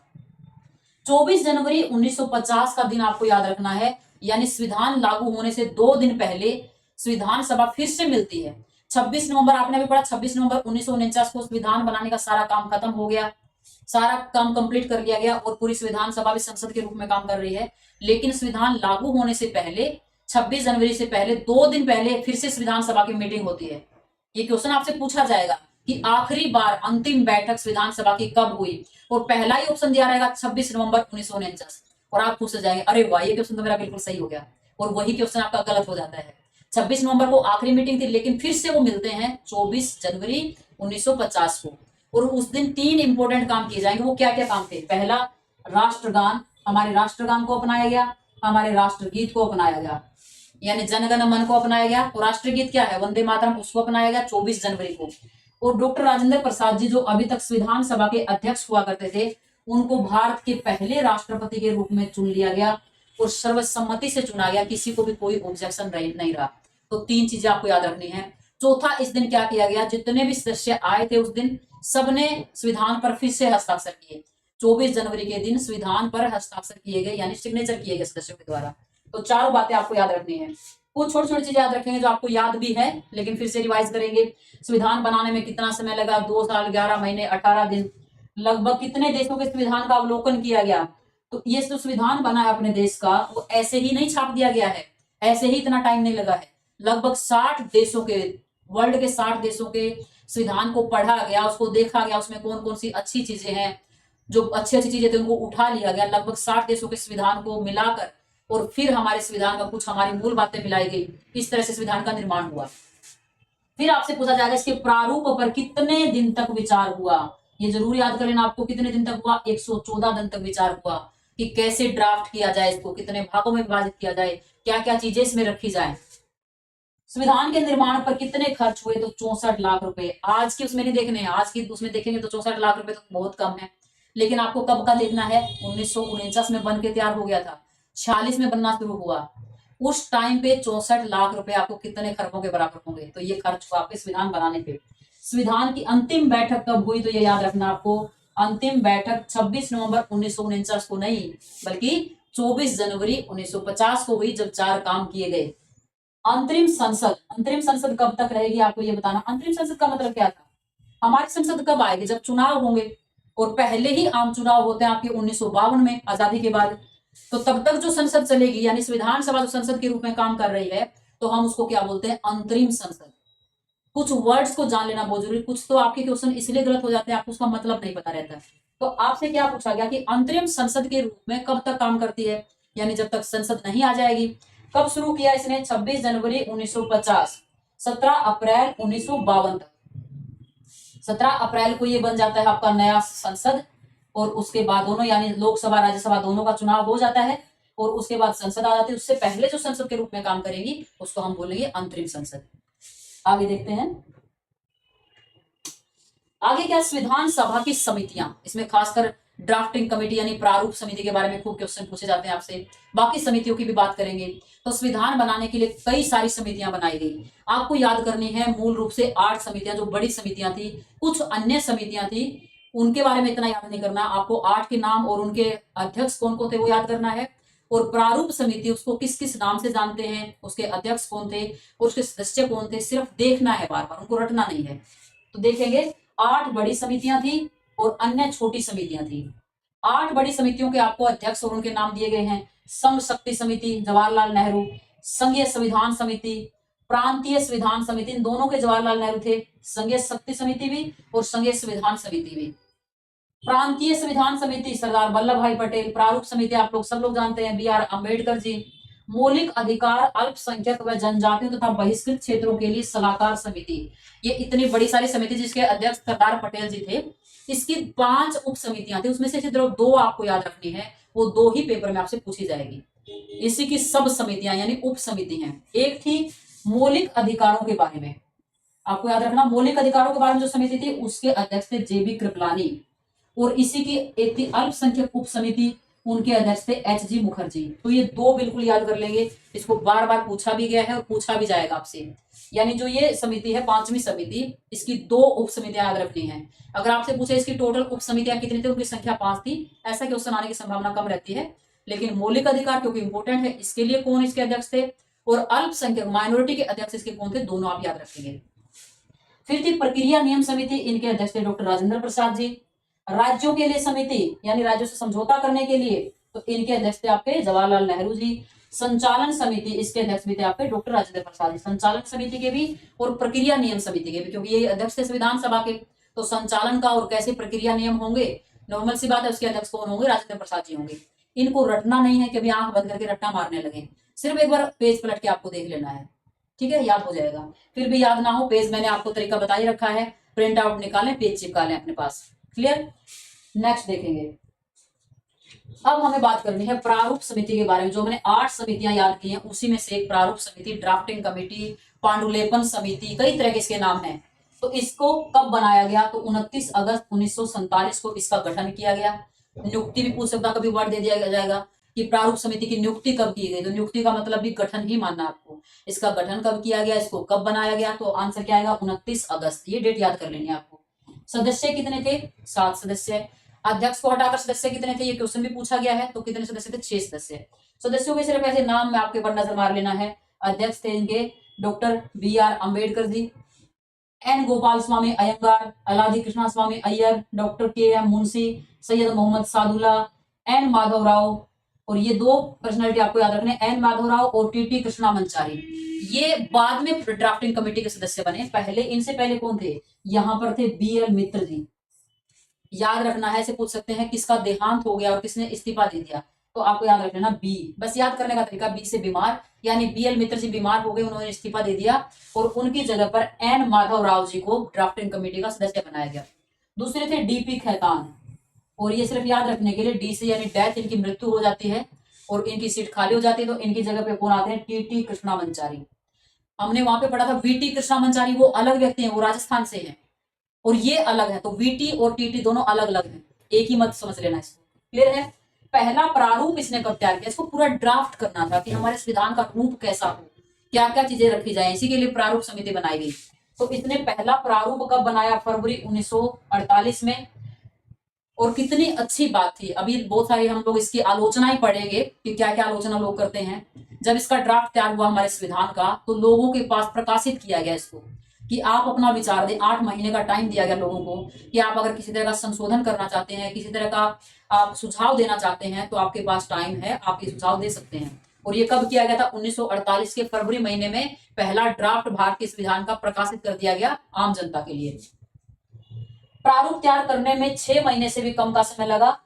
24 जनवरी 1950 का दिन आपको याद रखना है, यानी संविधान लागू होने से 2 दिन पहले संविधान सभा फिर से मिलती है। 26 नवंबर आपने अभी पढ़ा, 26 नवंबर 1949 को संविधान बनाने का सारा काम खत्म हो गया, सारा काम कंप्लीट कर लिया गया और पूरी संविधान सभा भी संसद के रूप में काम कर रही है। लेकिन संविधान लागू होने से पहले 26 जनवरी से पहले 2 दिन पहले फिर से संविधान सभा की मीटिंग होती है। ये क्वेश्चन आपसे पूछा जाएगा कि आखिरी बार अंतिम बैठक संविधान सभा की कब हुई, और पहला ही ऑप्शन दिया रहेगा 26 नवंबर 1949। और आप पूछ जाएंगे अरे वाह, ये क्वेश्चन तो मेरा बिल्कुल सही हो गया, और वही क्वेश्चन आपका गलत हो जाता है। 26 नवंबर को आखिरी मीटिंग थी, लेकिन फिर से वो मिलते हैं 24 जनवरी 1950 को, और उस दिन 3 इंपॉर्टेंट काम किए जाएंगे। वो क्या क्या काम थे, पहला, राष्ट्रगान, हमारे राष्ट्रगान को अपनाया गया, हमारे राष्ट्रगीत को अपनाया गया, यानी जनगण मन को अपनाया गया। और राष्ट्रगीत क्या है, वंदे मातरम, उसको अपनाया गया 24 जनवरी को। और डॉक्टर राजेंद्र प्रसाद जी जो अभी तक संविधान सभा के अध्यक्ष हुआ करते थे, उनको भारत के पहले राष्ट्रपति के रूप में चुन लिया गया और सर्वसम्मति से चुना गया, किसी को भी कोई ऑब्जेक्शन नहीं रहा। तो 3 चीजें आपको याद रखनी है। चौथा, इस दिन क्या किया गया, जितने भी सदस्य आए थे उस दिन सबने संविधान पर फिर से हस्ताक्षर किए। 24 जनवरी के दिन संविधान पर हस्ताक्षर किए गए, यानी सिग्नेचर किए गए सदस्यों के द्वारा। तो 4 बातें आपको याद रखनी है। कुछ छोटी छोटी चीजें याद रखेंगे जो आपको याद भी है, लेकिन फिर से रिवाइज करेंगे। संविधान बनाने में कितना समय लगा, 2 साल 11 महीने 18 दिन। लगभग कितने देशों के संविधान का अवलोकन किया गया। तो ये जो संविधान बना है अपने देश का, वो ऐसे ही नहीं छाप दिया गया है, ऐसे ही इतना टाइम नहीं लगा है, लगभग 60 देशों के, वर्ल्ड के 60 देशों के संविधान को पढ़ा गया, उसको देखा गया, उसमें कौन कौन सी अच्छी चीजें हैं, जो अच्छी अच्छी चीजें थी उनको उठा लिया गया, लगभग 60 देशों के संविधान को मिलाकर, और फिर हमारे संविधान का कुछ हमारी मूल बातें मिलाई गई, इस तरह से संविधान का निर्माण हुआ। फिर आपसे पूछा जाएगा इसके प्रारूप पर कितने दिन तक विचार हुआ, ये जरूर याद कर लेना आपको, कितने दिन तक हुआ, 114 दिन तक विचार हुआ कि कैसे ड्राफ्ट किया जाए, इसको कितने भागों में विभाजित किया जाए, क्या क्या चीजें इसमें रखी जाए। संविधान के निर्माण पर कितने खर्च हुए, तो 64 लाख रुपए। आज की उसमें नहीं देखने हैं, आज की उसमें देखेंगे तो 64 लाख रुपए तो बहुत कम है, लेकिन आपको कब का देखना है, 1949 में बन के तैयार हो गया था, 46 में बनना शुरू हुआ, उस टाइम पे 64 लाख रुपए आपको कितने खरबों के बराबर होंगे, तो ये खर्च हुआ आपके संविधान बनाने पे। संविधान की अंतिम बैठक कब हुई, तो ये याद रखना आपको, अंतिम बैठक 26 नवंबर 1949 को नहीं, बल्कि 24 जनवरी 1950 को हुई, जब 4 काम किए गए। अंतरिम संसद कब तक रहेगी, आपको ये बताना। अंतरिम संसद का मतलब क्या था, हमारी संसद कब आएगी, जब चुनाव होंगे, और पहले ही आम चुनाव होते हैं आपके 1952 में आजादी के बाद, तो तब तक जो संसद चलेगी, यानी संविधान सभा जो संसद के रूप में काम कर रही है, तो हम उसको क्या बोलते हैं, अंतरिम संसद। कुछ वर्ड्स को जान लेना बहुत जरूरी, कुछ तो आपके क्वेश्चन इसलिए गलत हो जाते हैं, आपको उसका मतलब नहीं पता रहता है। तो आपसे क्या पूछा गया कि अंतरिम संसद के रूप में कब तक काम करती है, यानी जब तक संसद नहीं आ जाएगी। कब शुरू किया इसने, 26 जनवरी 1950, 17 अप्रैल 1952 तक। 17 अप्रैल को ये बन जाता है आपका नया संसद, और उसके बाद दोनों यानी लोकसभा राज्यसभा दोनों का चुनाव हो जाता है, और उसके बाद संसद आ जाती है। उससे पहले जो संसद के रूप में काम करेगी उसको हम बोलेंगे अंतरिम संसद। आगे देखते हैं, आगे क्या, संविधान सभा की समितियां, इसमें खासकर ड्राफ्टिंग कमेटी यानी प्रारूप समिति के बारे में खूब क्वेश्चन पूछे जाते हैं आपसे, बाकी समितियों की भी बात करेंगे। तो संविधान बनाने के लिए कई सारी समितियां बनाई गई, आपको याद करनी है मूल रूप से 8 समितियां जो बड़ी समितियां थी, कुछ अन्य समितियां थी उनके बारे में इतना याद नहीं करना, आपको 8 के नाम और उनके अध्यक्ष कौन कौन थे वो याद करना है, और प्रारूप समिति उसको किस किस नाम से जानते हैं, उसके अध्यक्ष कौन थे और उसके सदस्य कौन थे, सिर्फ देखना है, बार बार उनको रटना नहीं है। तो देखेंगे 8 बड़ी समितियां थी और अन्य छोटी समितियां थी। 8 बड़ी समितियों के आपको अध्यक्ष और उनके नाम दिए गए हैं, संघ शक्ति समिति जवाहरलाल नेहरू, संघीय संविधान समिति, प्रांतीय संविधान समिति, इन दोनों के जवाहरलाल नेहरू थे, संघीय शक्ति समिति भी और संघीय संविधान समिति भी। प्रांतीय संविधान समिति सरदार वल्लभ भाई पटेल, प्रारूप समिति आप लोग सब लोग जानते हैं बी आर अम्बेडकर जी, मौलिक अधिकार अल्पसंख्यक व जनजातियों तथा बहिष्कृत क्षेत्रों के लिए सलाहकार समिति, ये इतनी बड़ी सारी समिति जिसके अध्यक्ष सरदार पटेल जी थे, इसकी 5 उप समितियां थी, उसमें से सिर्फ 2 आपको याद रखनी है, वो 2 ही पेपर में आपसे पूछी जाएगी। इसी की सब समितियां यानी उप समिति हैं। एक थी मौलिक अधिकारों के बारे में, आपको याद रखना मौलिक अधिकारों के बारे में जो समिति थी उसके अध्यक्ष थे जेबी कृपलानी, और इसी की एक थी अल्पसंख्यक उप समिति, उनके अध्यक्ष थे एच.जी. मुखर्जी। तो ये 2 बिल्कुल याद कर लेंगे, इसको बार बार पूछा भी गया है और पूछा भी जाएगा आपसे। यानी जो ये समिति है 5वीं समिति, इसकी 2 उप समितियां याद रखनी है। अगर आपसे पूछे इसकी टोटल उप समितियां कितनी थी, उनकी संख्या 5 थी, ऐसा क्वेश्चन आने की संभावना कम रहती है, लेकिन मौलिक अधिकार क्योंकि इंपॉर्टेंट है, इसके लिए कौन इसके अध्यक्ष थे, और अल्पसंख्यक माइनॉरिटी के अध्यक्ष इसके कौन थे, दोनों आप याद रखेंगे। फिर थी प्रक्रिया नियम समिति, इनके अध्यक्ष थे डॉक्टर राजेंद्र प्रसाद जी। राज्यों के लिए समिति यानी राज्यों से समझौता करने के लिए, तो इनके अध्यक्ष थे आपके जवाहरलाल नेहरू जी। संचालन समिति, इसके अध्यक्ष भी थे आपके डॉक्टर राजेंद्र प्रसाद जी, संचालन समिति के भी और प्रक्रिया नियम समिति के भी, क्योंकि ये अध्यक्ष थे संविधान सभा के, तो संचालन का और कैसे प्रक्रिया नियम होंगे, नॉर्मल सी बात है, उसके अध्यक्ष कौन होंगे, राजेंद्र प्रसाद जी होंगे। इनको रटना नहीं है कि अभी आंख बंद करके रट्टा मारने लगे, सिर्फ एक बार पेज पलट के आपको देख लेना है, ठीक है, याद हो जाएगा। फिर भी याद ना हो, पेज मैंने आपको तरीका बता ही रखा है, प्रिंट आउट निकालें, पेज चिपका लें अपने पास, क्लियर। नेक्स्ट देखेंगे, अब हमें बात करनी है प्रारूप समिति के बारे में। जो मैंने 8 समितियां याद की हैं उसी में से एक प्रारूप समिति, ड्राफ्टिंग कमेटी, पांडुलेपन समिति, कई तरह के इसके नाम हैं। तो इसको कब बनाया गया, तो 29 अगस्त 1947 को इसका गठन किया गया। नियुक्ति भी पूछ सकता, कभी वर्ड दे दिया जाएगा कि प्रारूप समिति की नियुक्ति कब की गई, तो नियुक्ति का मतलब भी गठन ही मानना आपको। इसका गठन कब किया गया, इसको कब बनाया गया, तो आंसर क्या आएगा 29 अगस्त, ये डेट याद कर लेनी है आपको। सदस्य कितने थे, 7 सदस्य। अध्यक्ष को हटाकर सदस्य कितने थे, ये क्वेश्चन भी पूछा गया है, तो कितने सदस्य थे, 6 सदस्य। सदस्यों के सिर्फ ऐसे नाम में आपके पर नजर मार लेना है। अध्यक्ष थे इनके doctor B R Ambedkar ji, N Gopalaswami Ayyangar, Alladi Krishnaswamy Iyer, doctor K M Munshi, Syed Mohammad Saadulla, N Madhava Rao और ये दो पर्सनालिटी आपको याद रखने, एन माधव राव और टीटी कृष्णामाचारी। ये बाद में ड्राफ्टिंग कमेटी के सदस्य बने, पहले इनसे पहले कौन थे, यहाँ पर थे बीएल मित्र जी। याद रखना है, ऐसे पूछ सकते हैं किसका देहांत हो गया और किसने इस्तीफा दे दिया, तो आपको याद रखना बी, बस याद करने का तरीका बी से बीमार, यानी बीएल मित्र जी बीमार हो गए, उन्होंने इस्तीफा दे दिया और उनकी जगह पर एन माधव राव जी को ड्राफ्टिंग कमेटी का सदस्य बनाया गया। दूसरे थे डीपी खैतान, और ये सिर्फ याद रखने के लिए, डी से यानी डेथ, इनकी मृत्यु हो जाती है और इनकी सीट खाली हो जाती है, तो इनकी जगह पे कौन आते हैं, टीटी कृष्णामाचारी। हमने वहां पे पढ़ा था वीटी कृष्णामाचारी वो अलग व्यक्ति हैं, वो राजस्थान से हैं, और ये अलग है, तो वीटी और टीटी दोनों अलग अलग हैं, एक ही मत समझ लेना इसको, क्लियर है। पहला प्रारूप इसने कब तैयार किया, इसको पूरा ड्राफ्ट करना था कि हमारे संविधान का रूप कैसा हो, क्या क्या चीजें रखी जाए, इसी के लिए प्रारूप समिति बनाई गई। तो इसने पहला प्रारूप कब बनाया, फरवरी 1948 में। और कितनी अच्छी बात थी, अभी बहुत सारी हम लोग इसकी आलोचना ही पढ़ेंगे कि क्या क्या आलोचना लोग करते हैं। जब इसका ड्राफ्ट तैयार हुआ हमारे संविधान का, तो लोगों के पास प्रकाशित किया गया इसको कि आप अपना विचार दें, 8 महीने का टाइम दिया गया लोगों को कि आप अगर किसी तरह का संशोधन करना चाहते हैं, किसी तरह का आप सुझाव देना चाहते हैं, तो आपके पास टाइम है, आप ये सुझाव दे सकते हैं। और ये कब किया गया था, 1948 के फरवरी महीने में पहला ड्राफ्ट भारतीय संविधान का प्रकाशित कर दिया गया आम जनता के लिए। प्रारूप तैयार करने में 6 महीने से भी कम का समय लगा,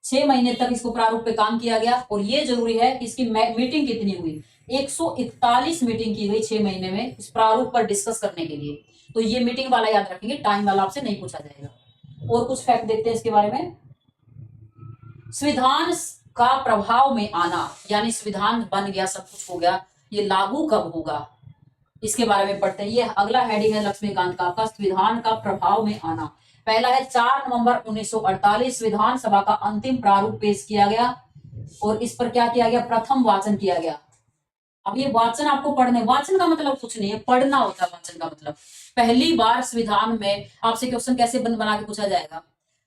6 महीने तक इसको प्रारूप पे काम किया गया। और ये जरूरी है कि इसकी मीटिंग कितनी हुई, 141 मीटिंग की गई 6 महीने में इस प्रारूप पर डिस्कस करने के लिए। तो ये मीटिंग वाला याद रखेंगे, टाइम वाला आपसे नहीं पूछा जाएगा। और कुछ फैक्ट देखते हैं इसके बारे में। संविधान का प्रभाव में आना, यानी संविधान बन गया, सब कुछ हो गया, ये लागू कब होगा, इसके बारे में पढ़ते हैं। ये अगला हेडिंग है लक्ष्मीकांत का आपका, संविधान का प्रभाव में आना। पहला है 4 नवंबर 1948 विधानसभा का अंतिम प्रारूप पेश किया गया और इस पर क्या किया गया, प्रथम वाचन किया गया। अब ये वाचन आपको पढ़ने, वाचन का मतलब कुछ नहीं है, पढ़ना होता है वाचन का मतलब। पहली बार संविधान में आपसे क्वेश्चन कैसे बना के पूछा जाएगा।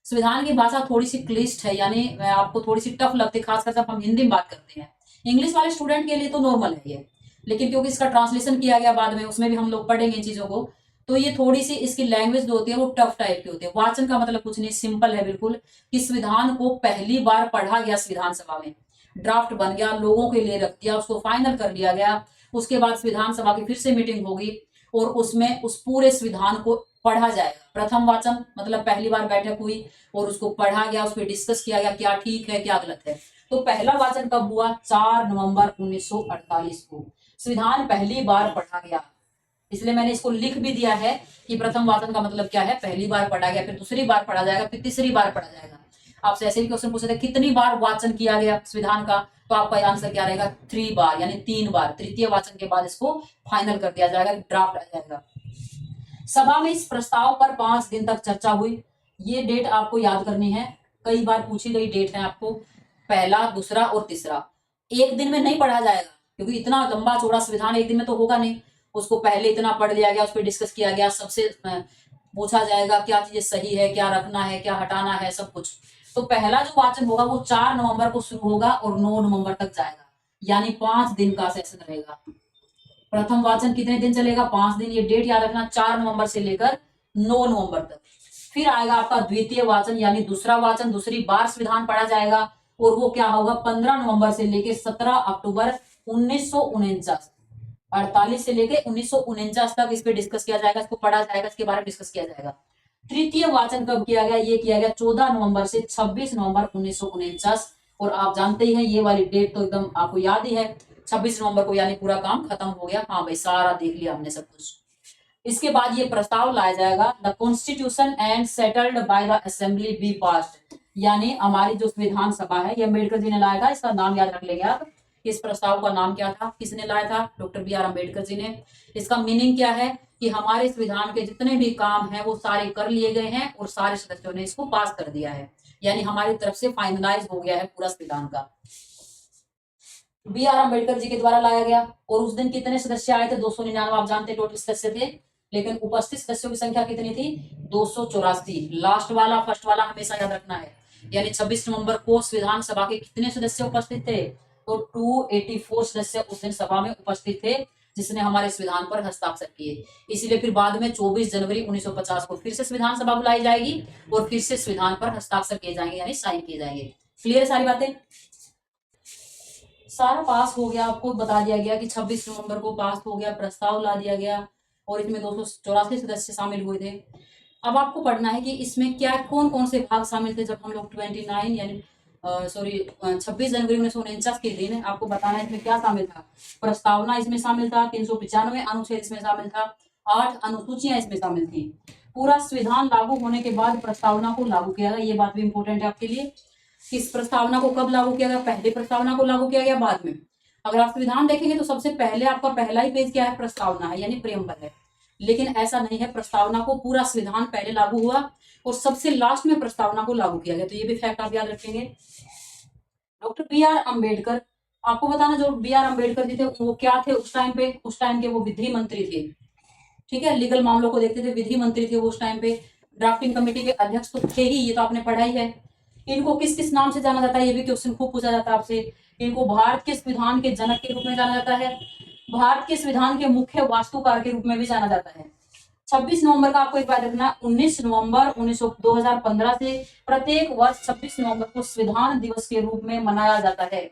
संविधान की भाषा थोड़ी सी क्लिष्ट है, यानी आपको थोड़ी सी टफ लगती है, खासकर जब हम हिंदी में बात करते हैं। इंग्लिश वाले स्टूडेंट के लिए तो नॉर्मल है ये, लेकिन क्योंकि इसका ट्रांसलेशन किया गया बाद में, उसमें भी हम लोग पढ़ेंगे इन चीजों को, तो ये थोड़ी सी इसकी लैंग्वेज जो होती है वो टफ टाइप की होती है। वाचन का मतलब कुछ नहीं, सिंपल है बिल्कुल, कि संविधान को पहली बार पढ़ा गया संविधान सभा में, ड्राफ्ट बन गया, लोगों के लिए रख दिया, उसको फाइनल कर लिया गया। उसके बाद संविधान सभा की फिर से मीटिंग होगी और उसमें उस पूरे संविधान को पढ़ा जाएगा। प्रथम वाचन मतलब पहली बार बैठक हुई और उसको पढ़ा गया, उस पर डिस्कस किया गया, क्या ठीक है क्या गलत है। तो पहला वाचन कब हुआ, 4 नवंबर 1948 को संविधान पहली बार पढ़ा गया। इसलिए मैंने इसको लिख भी दिया है कि प्रथम वाचन का मतलब क्या है, पहली बार पढ़ा गया, फिर दूसरी बार पढ़ा जाएगा, फिर तीसरी बार पढ़ा जाएगा। आपसे ऐसे भी क्वेश्चन पूछे थे कितनी बार वाचन किया गया संविधान का, तो आपका आंसर क्या रहेगा, 3 बार, यानी 3 बार। तृतीय वाचन के बाद इसको फाइनल कर दिया जाएगा, ड्राफ्ट आ जाएगा। सभा में इस प्रस्ताव पर 5 दिन तक चर्चा हुई। ये डेट आपको याद करनी है, कई बार पूछी गई डेट है आपको, पहला, दूसरा और तीसरा। एक दिन में नहीं पढ़ा जाएगा क्योंकि इतना लंबा चौड़ा संविधान एक दिन में तो होगा नहीं। उसको पहले इतना पढ़ लिया गया, उस पर डिस्कस किया गया, सबसे पूछा जाएगा क्या चीजें सही है, क्या रखना है, क्या हटाना है, सब कुछ। तो पहला जो वाचन होगा वो 4 नवंबर को शुरू होगा और 9 नवंबर तक जाएगा, यानी 5 दिन का सेशन रहेगा। प्रथम वाचन कितने दिन चलेगा, 5 दिन। ये डेट याद रखना, 4 नवंबर से लेकर 9 नवंबर तक। फिर आएगा आपका द्वितीय वाचन, यानी दूसरा वाचन, दूसरी बार संविधान पढ़ा जाएगा और वो क्या होगा, 15 नवंबर से लेकर 17 अक्टूबर 1949, 48 से लेकर 1949 तक इस पे डिस्कस किया जाएगा, इसको पढ़ा जाएगा, इसके बारे में डिस्कस किया जाएगा। तृतीय वाचन कब किया गया, ये किया गया 14 नवंबर से 26 नवंबर 1949। और आप जानते ही हैं ये वाली डेट तो एकदम आपको याद ही है, 26 नवंबर को, यानी पूरा काम खत्म हो गया। हाँ भाई, सारा देख लिया हमने सब कुछ। इसके बाद ये प्रस्ताव लाया जाएगा, the constitution and settled by the assembly be passed, यानी हमारी जो संविधान सभा है, ये अम्बेडकर जी ने लाया था, इसका नाम याद रख लेंगे आप। इस प्रस्ताव का नाम क्या था, किसने लाया था, डॉक्टर बी आर अम्बेडकर जी ने। इसका मीनिंग क्या है कि हमारे संविधान के जितने भी काम हैं वो सारे कर लिए गए हैं और सारे सदस्यों ने इसको पास कर दिया है, यानी हमारी तरफ से फाइनलाइज हो गया है पूरा संविधान का। बी आर अम्बेडकर जी के द्वारा लाया गया। और उस दिन कितने सदस्य आए थे, 299, आप जानते टोटल सदस्य थे, लेकिन उपस्थित सदस्यों की संख्या कितनी थी, 284। लास्ट वाला फर्स्ट वाला हमेशा याद रखना है। यानी 26 नवंबर को संविधान सभा के कितने सदस्य उपस्थित थे, तो 284 सदस्य उस दिन सभा में उपस्थित थे, जिसने हमारे संविधान पर हस्ताक्षर किए। इसीलिए फिर बाद में 24 जनवरी 1950 को फिर से संविधान सभा बुलाई जाएगी और फिर से संविधान पर हस्ताक्षर किए जाएंगे, यानी साइन किए जाएंगे। क्लियर है सारी बातें। सारा पास हो गया, आपको बता दिया गया कि 26 नवंबर को पास हो गया, प्रस्ताव ला दिया गया और इसमें 284 सदस्य शामिल हुए थे। अब आपको पढ़ना है कि इसमें क्या कौन कौन से भाग शामिल थे जब हम लोग 29 यानी 26 जनवरी 1949 के दिन आपको बताना है इसमें क्या शामिल था। प्रस्तावना इसमें शामिल था, 395 अनुच्छेद इसमें शामिल था, 8 अनुसूचियां इसमें शामिल थी। पूरा संविधान लागू होने के बाद प्रस्तावना को लागू किया गया, ये बात भी इंपॉर्टेंट है आपके लिए। किस प्रस्तावना को कब लागू किया गया, पहले प्रस्तावना को लागू किया गया बाद में। अगर आप संविधान देखेंगे तो सबसे पहले आपका पहला ही पेज क्या है, प्रस्तावना है यानी प्रेम्बल है। लेकिन ऐसा नहीं है, प्रस्तावना को पूरा संविधान पहले लागू हुआ और सबसे लास्ट में प्रस्तावना को लागू किया गया। तो ये भी फैक्ट आप याद रखेंगे। डॉक्टर बी आर अम्बेडकर, आपको बताना जो बी आर अम्बेडकर जी थे वो क्या थे उस टाइम पे, उस टाइम के वो विधि मंत्री थे। ठीक है, लीगल मामलों को देखते थे, विधि मंत्री थे वो उस टाइम पे, ड्राफ्टिंग कमेटी के अध्यक्ष तो थे ही, ये तो आपने पढ़ा ही है। इनको किस किस नाम से जाना जाता है, ये भी क्वेश्चन खूब पूछा जाता है आपसे। इनको भारत के संविधान के जनक के रूप में जाना जाता है, भारत के संविधान के मुख्य वास्तुकार के रूप में भी जाना जाता है। 26 नवंबर का आपको एक बात रखना, 19 नवंबर 2015 से प्रत्येक वर्ष 26 नवंबर को संविधान दिवस के रूप में मनाया जाता है।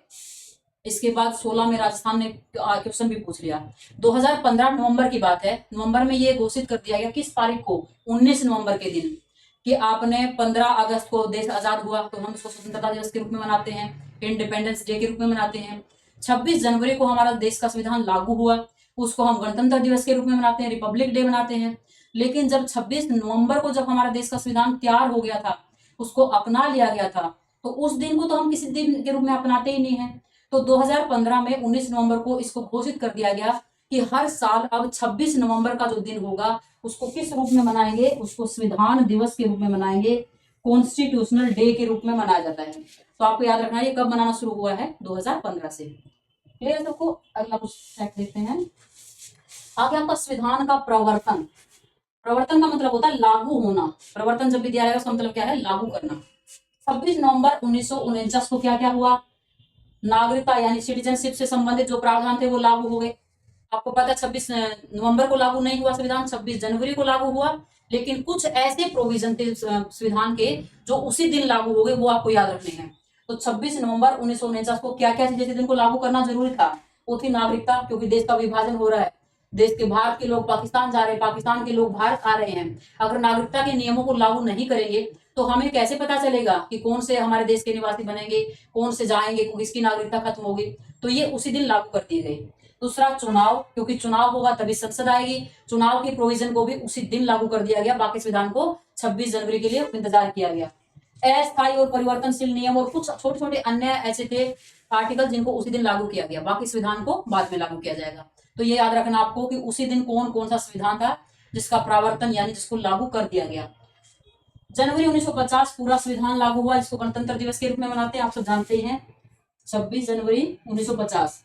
इसके बाद 16 में राजस्थान ने क्वेश्चन भी पूछ लिया। 2015 नवंबर की बात है, नवंबर में ये घोषित कर दिया गया किस तारीख को, 19 नवंबर के दिन, कि आपने 15 अगस्त को देश आजाद हुआ तो हम उसको स्वतंत्रता दिवस के रूप में मनाते हैं, इंडिपेंडेंस डे के रूप में मनाते हैं। 26 जनवरी को हमारा देश का संविधान लागू हुआ, उसको हम गणतंत्र दिवस के रूप में मनाते हैं, रिपब्लिक डे मनाते हैं। लेकिन जब 26 नवंबर को जब हमारा देश का संविधान तैयार हो गया था, उसको अपना लिया गया था, तो उस दिन को तो हम किसी दिन के रूप में अपनाते ही नहीं है। तो 2015 में 19 नवंबर को इसको घोषित कर दिया गया कि हर साल अब 26 नवंबर का जो दिन होगा उसको किस रूप में मनाएंगे, उसको संविधान दिवस के रूप में मनाएंगे, कॉन्स्टिट्यूशनल डे के रूप में मनाया जाता है। तो आपको याद रखना है ये कब मनाना शुरू हुआ है, 2015 से। क्लियर है सबको। अगला कुछ फैक्ट देखते हैं। आगे आपका संविधान का प्रवर्तन, प्रवर्तन का मतलब होता है लागू होना। प्रवर्तन जब भी दिया जाएगा उसका मतलब क्या है, लागू करना। 26 नवंबर 1949 को क्या क्या हुआ, नागरिकता यानी सिटीजनशिप से संबंधित जो प्रावधान थे वो लागू हो गए। आपको पता है 26 नवंबर को लागू नहीं हुआ संविधान, 26 जनवरी को लागू हुआ, लेकिन कुछ ऐसे प्रोविजन थे संविधान के जो उसी दिन लागू हो गए, वो आपको याद रखने हैं। तो 26 नवंबर 1949 को क्या क्या चीजें दिन को लागू करना जरूरी था, वो थी नागरिकता, क्योंकि देश का विभाजन हो रहा है, देश के भारत के लोग पाकिस्तान जा रहे हैं, पाकिस्तान के लोग भारत आ रहे हैं। अगर नागरिकता के नियमों को लागू नहीं करेंगे तो हमें कैसे पता चलेगा कि कौन से हमारे देश के निवासी बनेंगे, कौन से जाएंगे, किसकी नागरिकता खत्म होगी। तो ये उसी दिन लागू कर दिए गए। दूसरा चुनाव, क्योंकि चुनाव होगा तभी संसद आएगी, चुनाव की प्रोविजन को भी उसी दिन लागू कर दिया गया। बाकी संविधान को 26 जनवरी के लिए इंतजार किया गया। अस्थायी और परिवर्तनशील नियम और कुछ छोटे छोटे अन्य ऐसे थे आर्टिकल जिनको उसी दिन लागू किया गया, बाकी संविधान को बाद में लागू किया जाएगा। तो ये याद रखना आपको कि उसी दिन कौन कौन सा संविधान था जिसका प्रावर्तन यानी जिसको लागू कर दिया गया। जनवरी 1950 पूरा संविधान लागू हुआ, जिसको गणतंत्र दिवस के रूप में मनाते हैं, आप सब जानते हैं। 26 जनवरी 1950।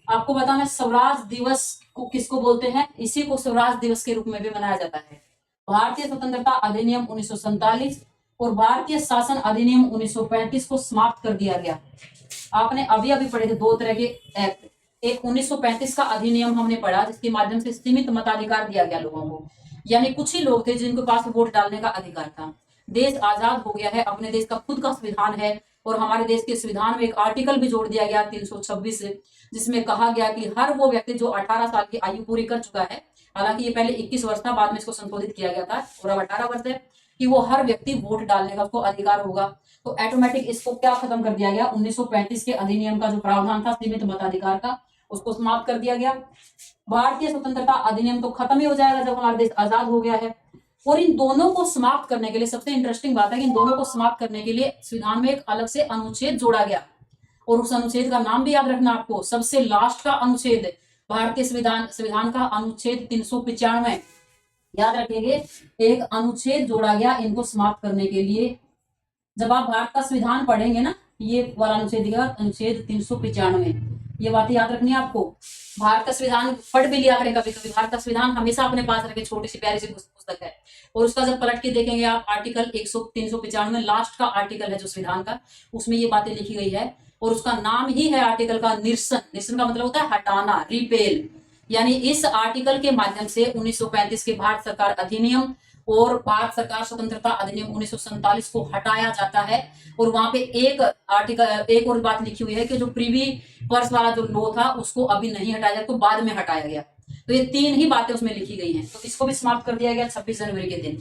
आपको बताना स्वराज दिवस को किसको बोलते हैं, इसी को स्वराज दिवस के रूप में भी मनाया जाता है। भारतीय स्वतंत्रता अधिनियम 1947 और भारतीय शासन अधिनियम 1935 को समाप्त कर दिया गया। आपने अभी अभी पढ़े थे दो तरह के एक्ट, एक 1935 का अधिनियम हमने पढ़ा जिसके माध्यम से सीमित मताधिकार दिया गया लोगों को, यानी कुछ ही लोग थे जिनके पास वोट डालने का अधिकार था। देश आजाद हो गया है, अपने देश का खुद का संविधान है और हमारे देश के संविधान में एक आर्टिकल भी जोड़ दिया गया 326 जिसमें कहा गया कि हर वो व्यक्ति जो 18 साल की आयु पूरी कर चुका है, हालांकि ये पहले 21 वर्ष था, बाद में इसको संशोधित किया गया था और अब 18 वर्ष है, कि वो हर व्यक्ति वोट डालने का उसको अधिकार होगा। तो ऑटोमेटिक इसको क्या खत्म कर दिया गया, 1935 के अधिनियम का जो प्रावधान था सीमित मताधिकार का, उसको समाप्त कर दिया गया। भारतीय स्वतंत्रता अधिनियम तो खत्म ही हो जाएगा जब हमारा देश आजाद हो गया है। और इन दोनों को समाप्त करने के लिए सबसे इंटरेस्टिंग बात है कि इन दोनों को समाप्त करने के लिए संविधान में एक अलग से अनुच्छेद जोड़ा गया, और उस अनुच्छेद का नाम भी याद रखना आपको, सबसे लास्ट का अनुच्छेद भारतीय संविधान का अनुच्छेद 395, याद रखिएगा। एक अनुच्छेद जोड़ा गया इनको समाप्त करने के लिए। जब आप भारत का संविधान पढ़ेंगे ना, ये वाला अनुच्छेद दिखेगा, अनुच्छेद 395, ये बातें याद रखनी है आपको। भारत का संविधान पढ़ भी लिया करें कभी कभी, भारत का संविधान हमेशा अपने पास रखे, छोटी सी प्यारी सी पुस्तक है, और उसका जब पलट के देखेंगे आप आर्टिकल 395 लास्ट का आर्टिकल है जो संविधान का, उसमें ये बातें लिखी गई है, और उसका नाम ही है आर्टिकल का निरसन। निरसन का मतलब होता है हटाना, रिपेल, यानी इस आर्टिकल के माध्यम से 1935 के भारत सरकार अधिनियम और भारत सरकार स्वतंत्रता अधिनियम 1947 को हटाया जाता है। और वहां पे एक आर्टिकल, एक और बात लिखी हुई है कि जो प्रीवी पर्स वाला जो लॉ था उसको अभी नहीं हटाया गया, तो बाद में हटाया गया। तो ये 3 ही बातें उसमें लिखी गई हैं, तो इसको भी समाप्त कर दिया गया 26 जनवरी के दिन।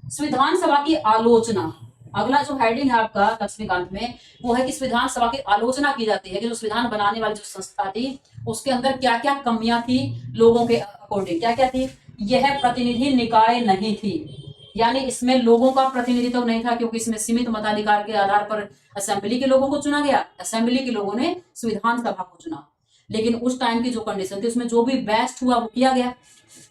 संविधान सभा की आलोचना, अगला जो हेडिंग है आपका लक्ष्मीकांत में, वो है कि संविधान सभा की आलोचना की जाती है कि जो संविधान बनाने वाली जो संस्था थी उसके अंदर क्या क्या कमियां थी लोगों के अकॉर्डिंग, क्या क्या थी। यह प्रतिनिधि निकाय नहीं थी, यानी इसमें लोगों का प्रतिनिधित्व तो नहीं था, क्योंकि इसमें सीमित मताधिकार के आधार पर असेंबली के लोगों को चुना गया, असेंबली के लोगों ने संविधान सभा को चुना। लेकिन उस टाइम की जो कंडीशन थी उसमें जो भी बेस्ट हुआ वो किया गया।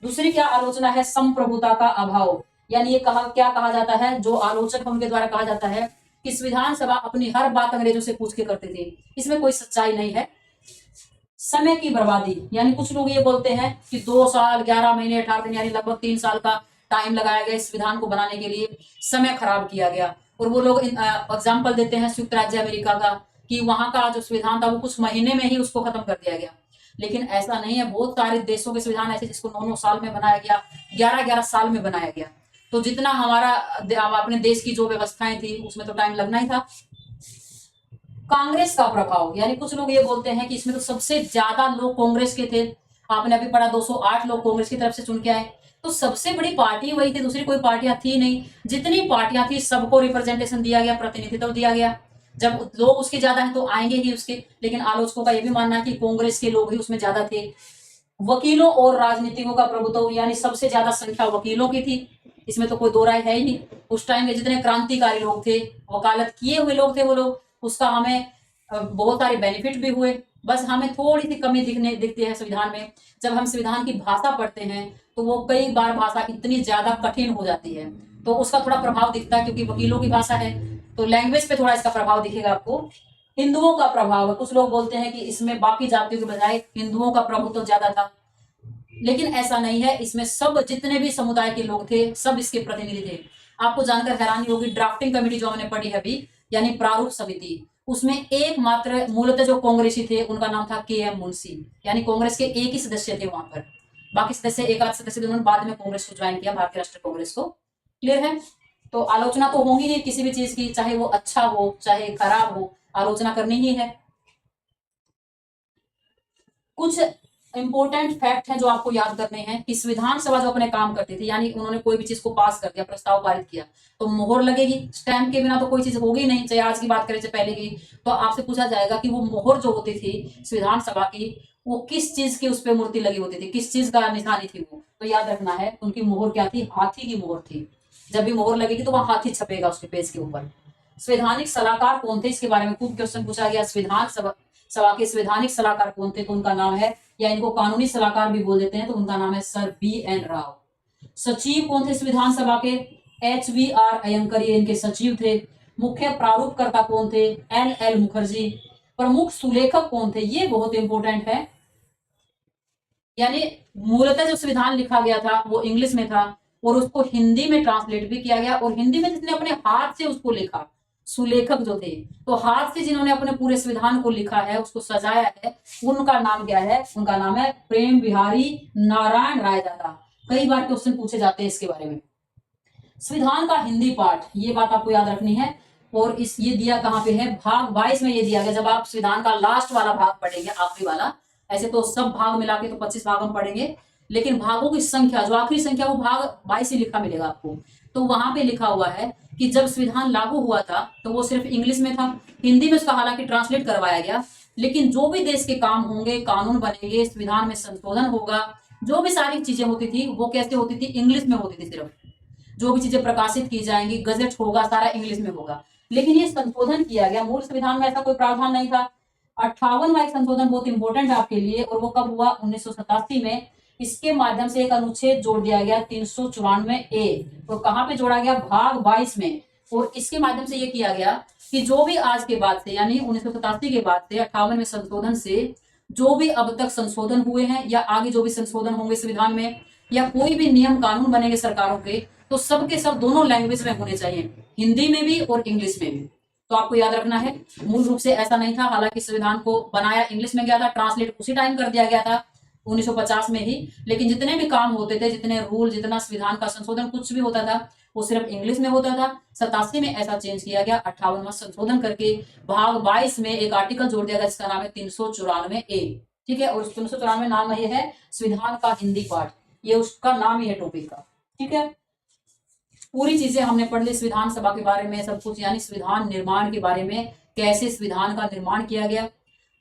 दूसरी क्या आलोचना है, संप्रभुता का अभाव, यानी ये क्या कहा जाता है, जो आलोचक है उनके द्वारा कहा जाता है कि संविधान सभा अपनी हर बात अंग्रेजों से पूछ के करती थी, इसमें कोई सच्चाई नहीं है। समय की बर्बादी, यानी कुछ लोग ये बोलते हैं कि 2 साल 11 महीने 18 दिन यानी लगभग 3 साल का टाइम लगाया गया इस संविधान को बनाने के लिए, समय खराब किया गया। और वो लोग एग्जाम्पल देते हैं संयुक्त राज्य अमेरिका का, कि वहां का जो संविधान था वो कुछ महीने में ही उसको खत्म कर दिया गया। लेकिन ऐसा नहीं है, बहुत सारे देशों के संविधान ऐसे जिसको 9-9 साल में बनाया गया, 11-11 साल में बनाया गया। तो जितना हमारा अपने देश की जो व्यवस्थाएं थी उसमें तो टाइम लगना ही था। कांग्रेस का प्रभाव, यानी कुछ लोग ये बोलते हैं कि इसमें तो सबसे ज्यादा लोग कांग्रेस के थे, आपने अभी पढ़ा 208 लोग कांग्रेस की तरफ से चुन के आए, तो सबसे बड़ी पार्टी वही थी, दूसरी कोई पार्टियां थी नहीं। जितनी पार्टियां थी सबको रिप्रेजेंटेशन दिया गया, प्रतिनिधित्व दिया गया। जब लोग उसके ज्यादा हैं तो आएंगे ही उसके। लेकिन आलोचकों का यह भी मानना है कि कांग्रेस के लोग ही उसमें ज्यादा थे। वकीलों और राजनीतिकों का प्रभुत्व, यानी सबसे ज्यादा संख्या वकीलों की थी, इसमें तो कोई दो राय है ही नहीं। उस टाइम के जितने क्रांतिकारी लोग थे, वकालत किए हुए लोग थे वो लोग, उसका हमें बहुत सारे बेनिफिट भी हुए। बस हमें थोड़ी सी कमी दिखती है संविधान में, जब हम संविधान की भाषा पढ़ते हैं तो वो कई बार भाषा इतनी ज्यादा कठिन हो जाती है, तो उसका थोड़ा प्रभाव दिखता है, क्योंकि वकीलों की भाषा है तो लैंग्वेज पे थोड़ा इसका प्रभाव दिखेगा आपको। हिंदुओं का प्रभाव है, कुछ लोग बोलते हैं कि इसमें बाकी जातियों के बजाय हिंदुओं का प्रभुत्व तो ज्यादा था, लेकिन ऐसा नहीं है। इसमें सब जितने भी समुदाय के लोग थे सब इसके प्रतिनिधि थे। आपको जानकर हैरानी होगी, ड्राफ्टिंग कमेटी जो हमने पढ़ी है अभी, यानी प्रारूप समिति, उसमें एकमात्र मूलतः जो कांग्रेसी थे उनका नाम था के.एम. मुंशी, यानी कांग्रेस के एक ही सदस्य थे वहां पर। बाकी सदस्य, एक आध सदस्य उन्होंने बाद में कांग्रेस को ज्वाइन किया, भारतीय राष्ट्रीय कांग्रेस को। क्लियर है? तो आलोचना तो होंगी ही किसी भी चीज की, चाहे वो अच्छा हो चाहे खराब हो, आलोचना करनी ही है। कुछ इंपॉर्टेंट फैक्ट है जो आपको याद करने हैं कि संविधान सभा जो अपने काम करती थी, यानी उन्होंने कोई भी चीज को पास कर दिया, प्रस्ताव पारित किया, तो मोहर लगेगी। स्टैंप के बिना तो कोई चीज होगी नहीं, चाहे आज की बात करें चाहे पहले की। तो आपसे पूछा जाएगा कि वो मोहर जो होती थी संविधान सभा की, वो किस चीज की उस पर मूर्ति लगी होती थी, किस चीज का निशानी थी वो, तो याद रखना है उनकी मोहर क्या थी, हाथी की मोहर थी। जब भी मोहर लगेगी तो वहां हाथी छपेगा उसके पेज के ऊपर। संवैधानिक सलाहकार कौन थे, इसके बारे में खूब क्वेश्चन पूछा गया। संविधान सभा के संवैधानिक सलाहकार कौन थे, तो उनका नाम है, या इनको कानूनी सलाहकार भी बोल देते हैं, तो उनका नाम है सर बी.एन. राव। सचिव कौन थे संविधान सभा के, H.V.R. अयंकर, ये इनके सचिव थे। मुख्य प्रारूपकर्ता कौन थे, N.L. मुखर्जी। प्रमुख सुलेखक कौन थे, ये बहुत इंपॉर्टेंट है, यानी मूलतः जो संविधान लिखा गया था वो इंग्लिश में था और उसको हिंदी में ट्रांसलेट भी किया गया, और हिंदी में जिसने अपने हाथ से उसको लिखा, सुलेखक जो थे, तो हाथ से जिन्होंने अपने पूरे संविधान को लिखा है, उसको सजाया है, उनका नाम क्या है, उनका नाम है प्रेम बिहारी नारायण रायदादा। कई बार क्वेश्चन पूछे जाते हैं इसके बारे में। संविधान का हिंदी पाठ, ये बात आपको याद रखनी है। और ये दिया कहाँ पे है, भाग 22 में ये दिया गया। जब आप संविधान का लास्ट वाला भाग पढ़ेंगे, आखिरी वाला, ऐसे तो सब भाग मिला के तो 25 भाग हम पढ़ेंगे, लेकिन भागों की संख्या, जो आखिरी संख्या, वो भाग 22 ही लिखा मिलेगा आपको। तो वहां पे लिखा हुआ है कि जब संविधान लागू हुआ था तो वो सिर्फ इंग्लिश में था, हिंदी में उसका हालांकि ट्रांसलेट करवाया गया, लेकिन जो भी देश के काम होंगे, कानून बनेंगे, संविधान में संशोधन होगा, जो भी सारी चीजें होती थी वो कैसे होती थी, इंग्लिश में होती थी। सिर्फ जो भी चीजें प्रकाशित की जाएंगी, गजट होगा, सारा इंग्लिश में होगा। लेकिन ये संशोधन किया गया, मूल संविधान में ऐसा कोई प्रावधान नहीं था। 58वां संशोधन बहुत इंपॉर्टेंट है आपके लिए, और वो कब हुआ, 1987 में। इसके माध्यम से एक अनुच्छेद जोड़ दिया गया 394A, तो कहां पे जोड़ा गया, भाग 22 में। और इसके माध्यम से ये किया गया कि जो भी आज के बाद से, यानी 1987 के बाद से 58 में संशोधन से जो भी अब तक संशोधन हुए हैं या आगे जो भी संशोधन होंगे संविधान में, या कोई भी नियम कानून बनेंगे सरकारों के, तो सबके सब दोनों लैंग्वेज में होने चाहिए, हिंदी में भी और इंग्लिश में भी। तो आपको याद रखना है, मूल रूप से ऐसा नहीं था। हालांकि संविधान को बनाया इंग्लिश में गया था, ट्रांसलेट उसी टाइम कर दिया गया था, 1950 में ही। लेकिन जितने भी काम होते थे, जितने रूल, जितना संविधान का संशोधन कुछ भी होता था, वो सिर्फ इंग्लिश में होता था। 87 में ऐसा चेंज किया गया, 58वां संशोधन करके भाग 22 में एक आर्टिकल जोड़ दिया गया जिसका नाम है 394A। ठीक है, और उस 394 नाम ये है संविधान का हिंदी पाठ, ये उसका नाम ही है टॉपिक का। ठीक है, पूरी चीजें हमने पढ़ ली संविधान सभा के बारे में, सब कुछ, यानी संविधान निर्माण के बारे में, कैसे संविधान का निर्माण किया गया।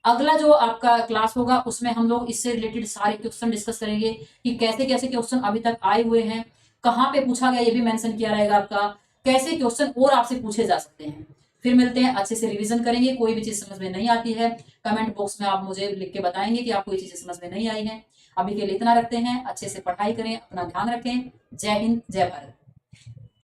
अगला जो आपका क्लास होगा उसमें हम लोग इससे रिलेटेड सारे क्वेश्चन डिस्कस करेंगे कि कैसे कैसे क्वेश्चन अभी तक आए हुए हैं, कहाँ पे पूछा गया ये भी मेंशन किया रहेगा आपका, कैसे क्वेश्चन और आपसे पूछे जा सकते हैं। फिर मिलते हैं, अच्छे से रिवीजन करेंगे। कोई भी चीज समझ में नहीं आती है कमेंट बॉक्स में आप मुझे लिख के बताएंगे कि आपको ये चीजें समझ में नहीं आई है। अभी के लिए इतना रखते हैं, अच्छे से पढ़ाई करें, अपना ध्यान रखें। जय हिंद, जय भारत।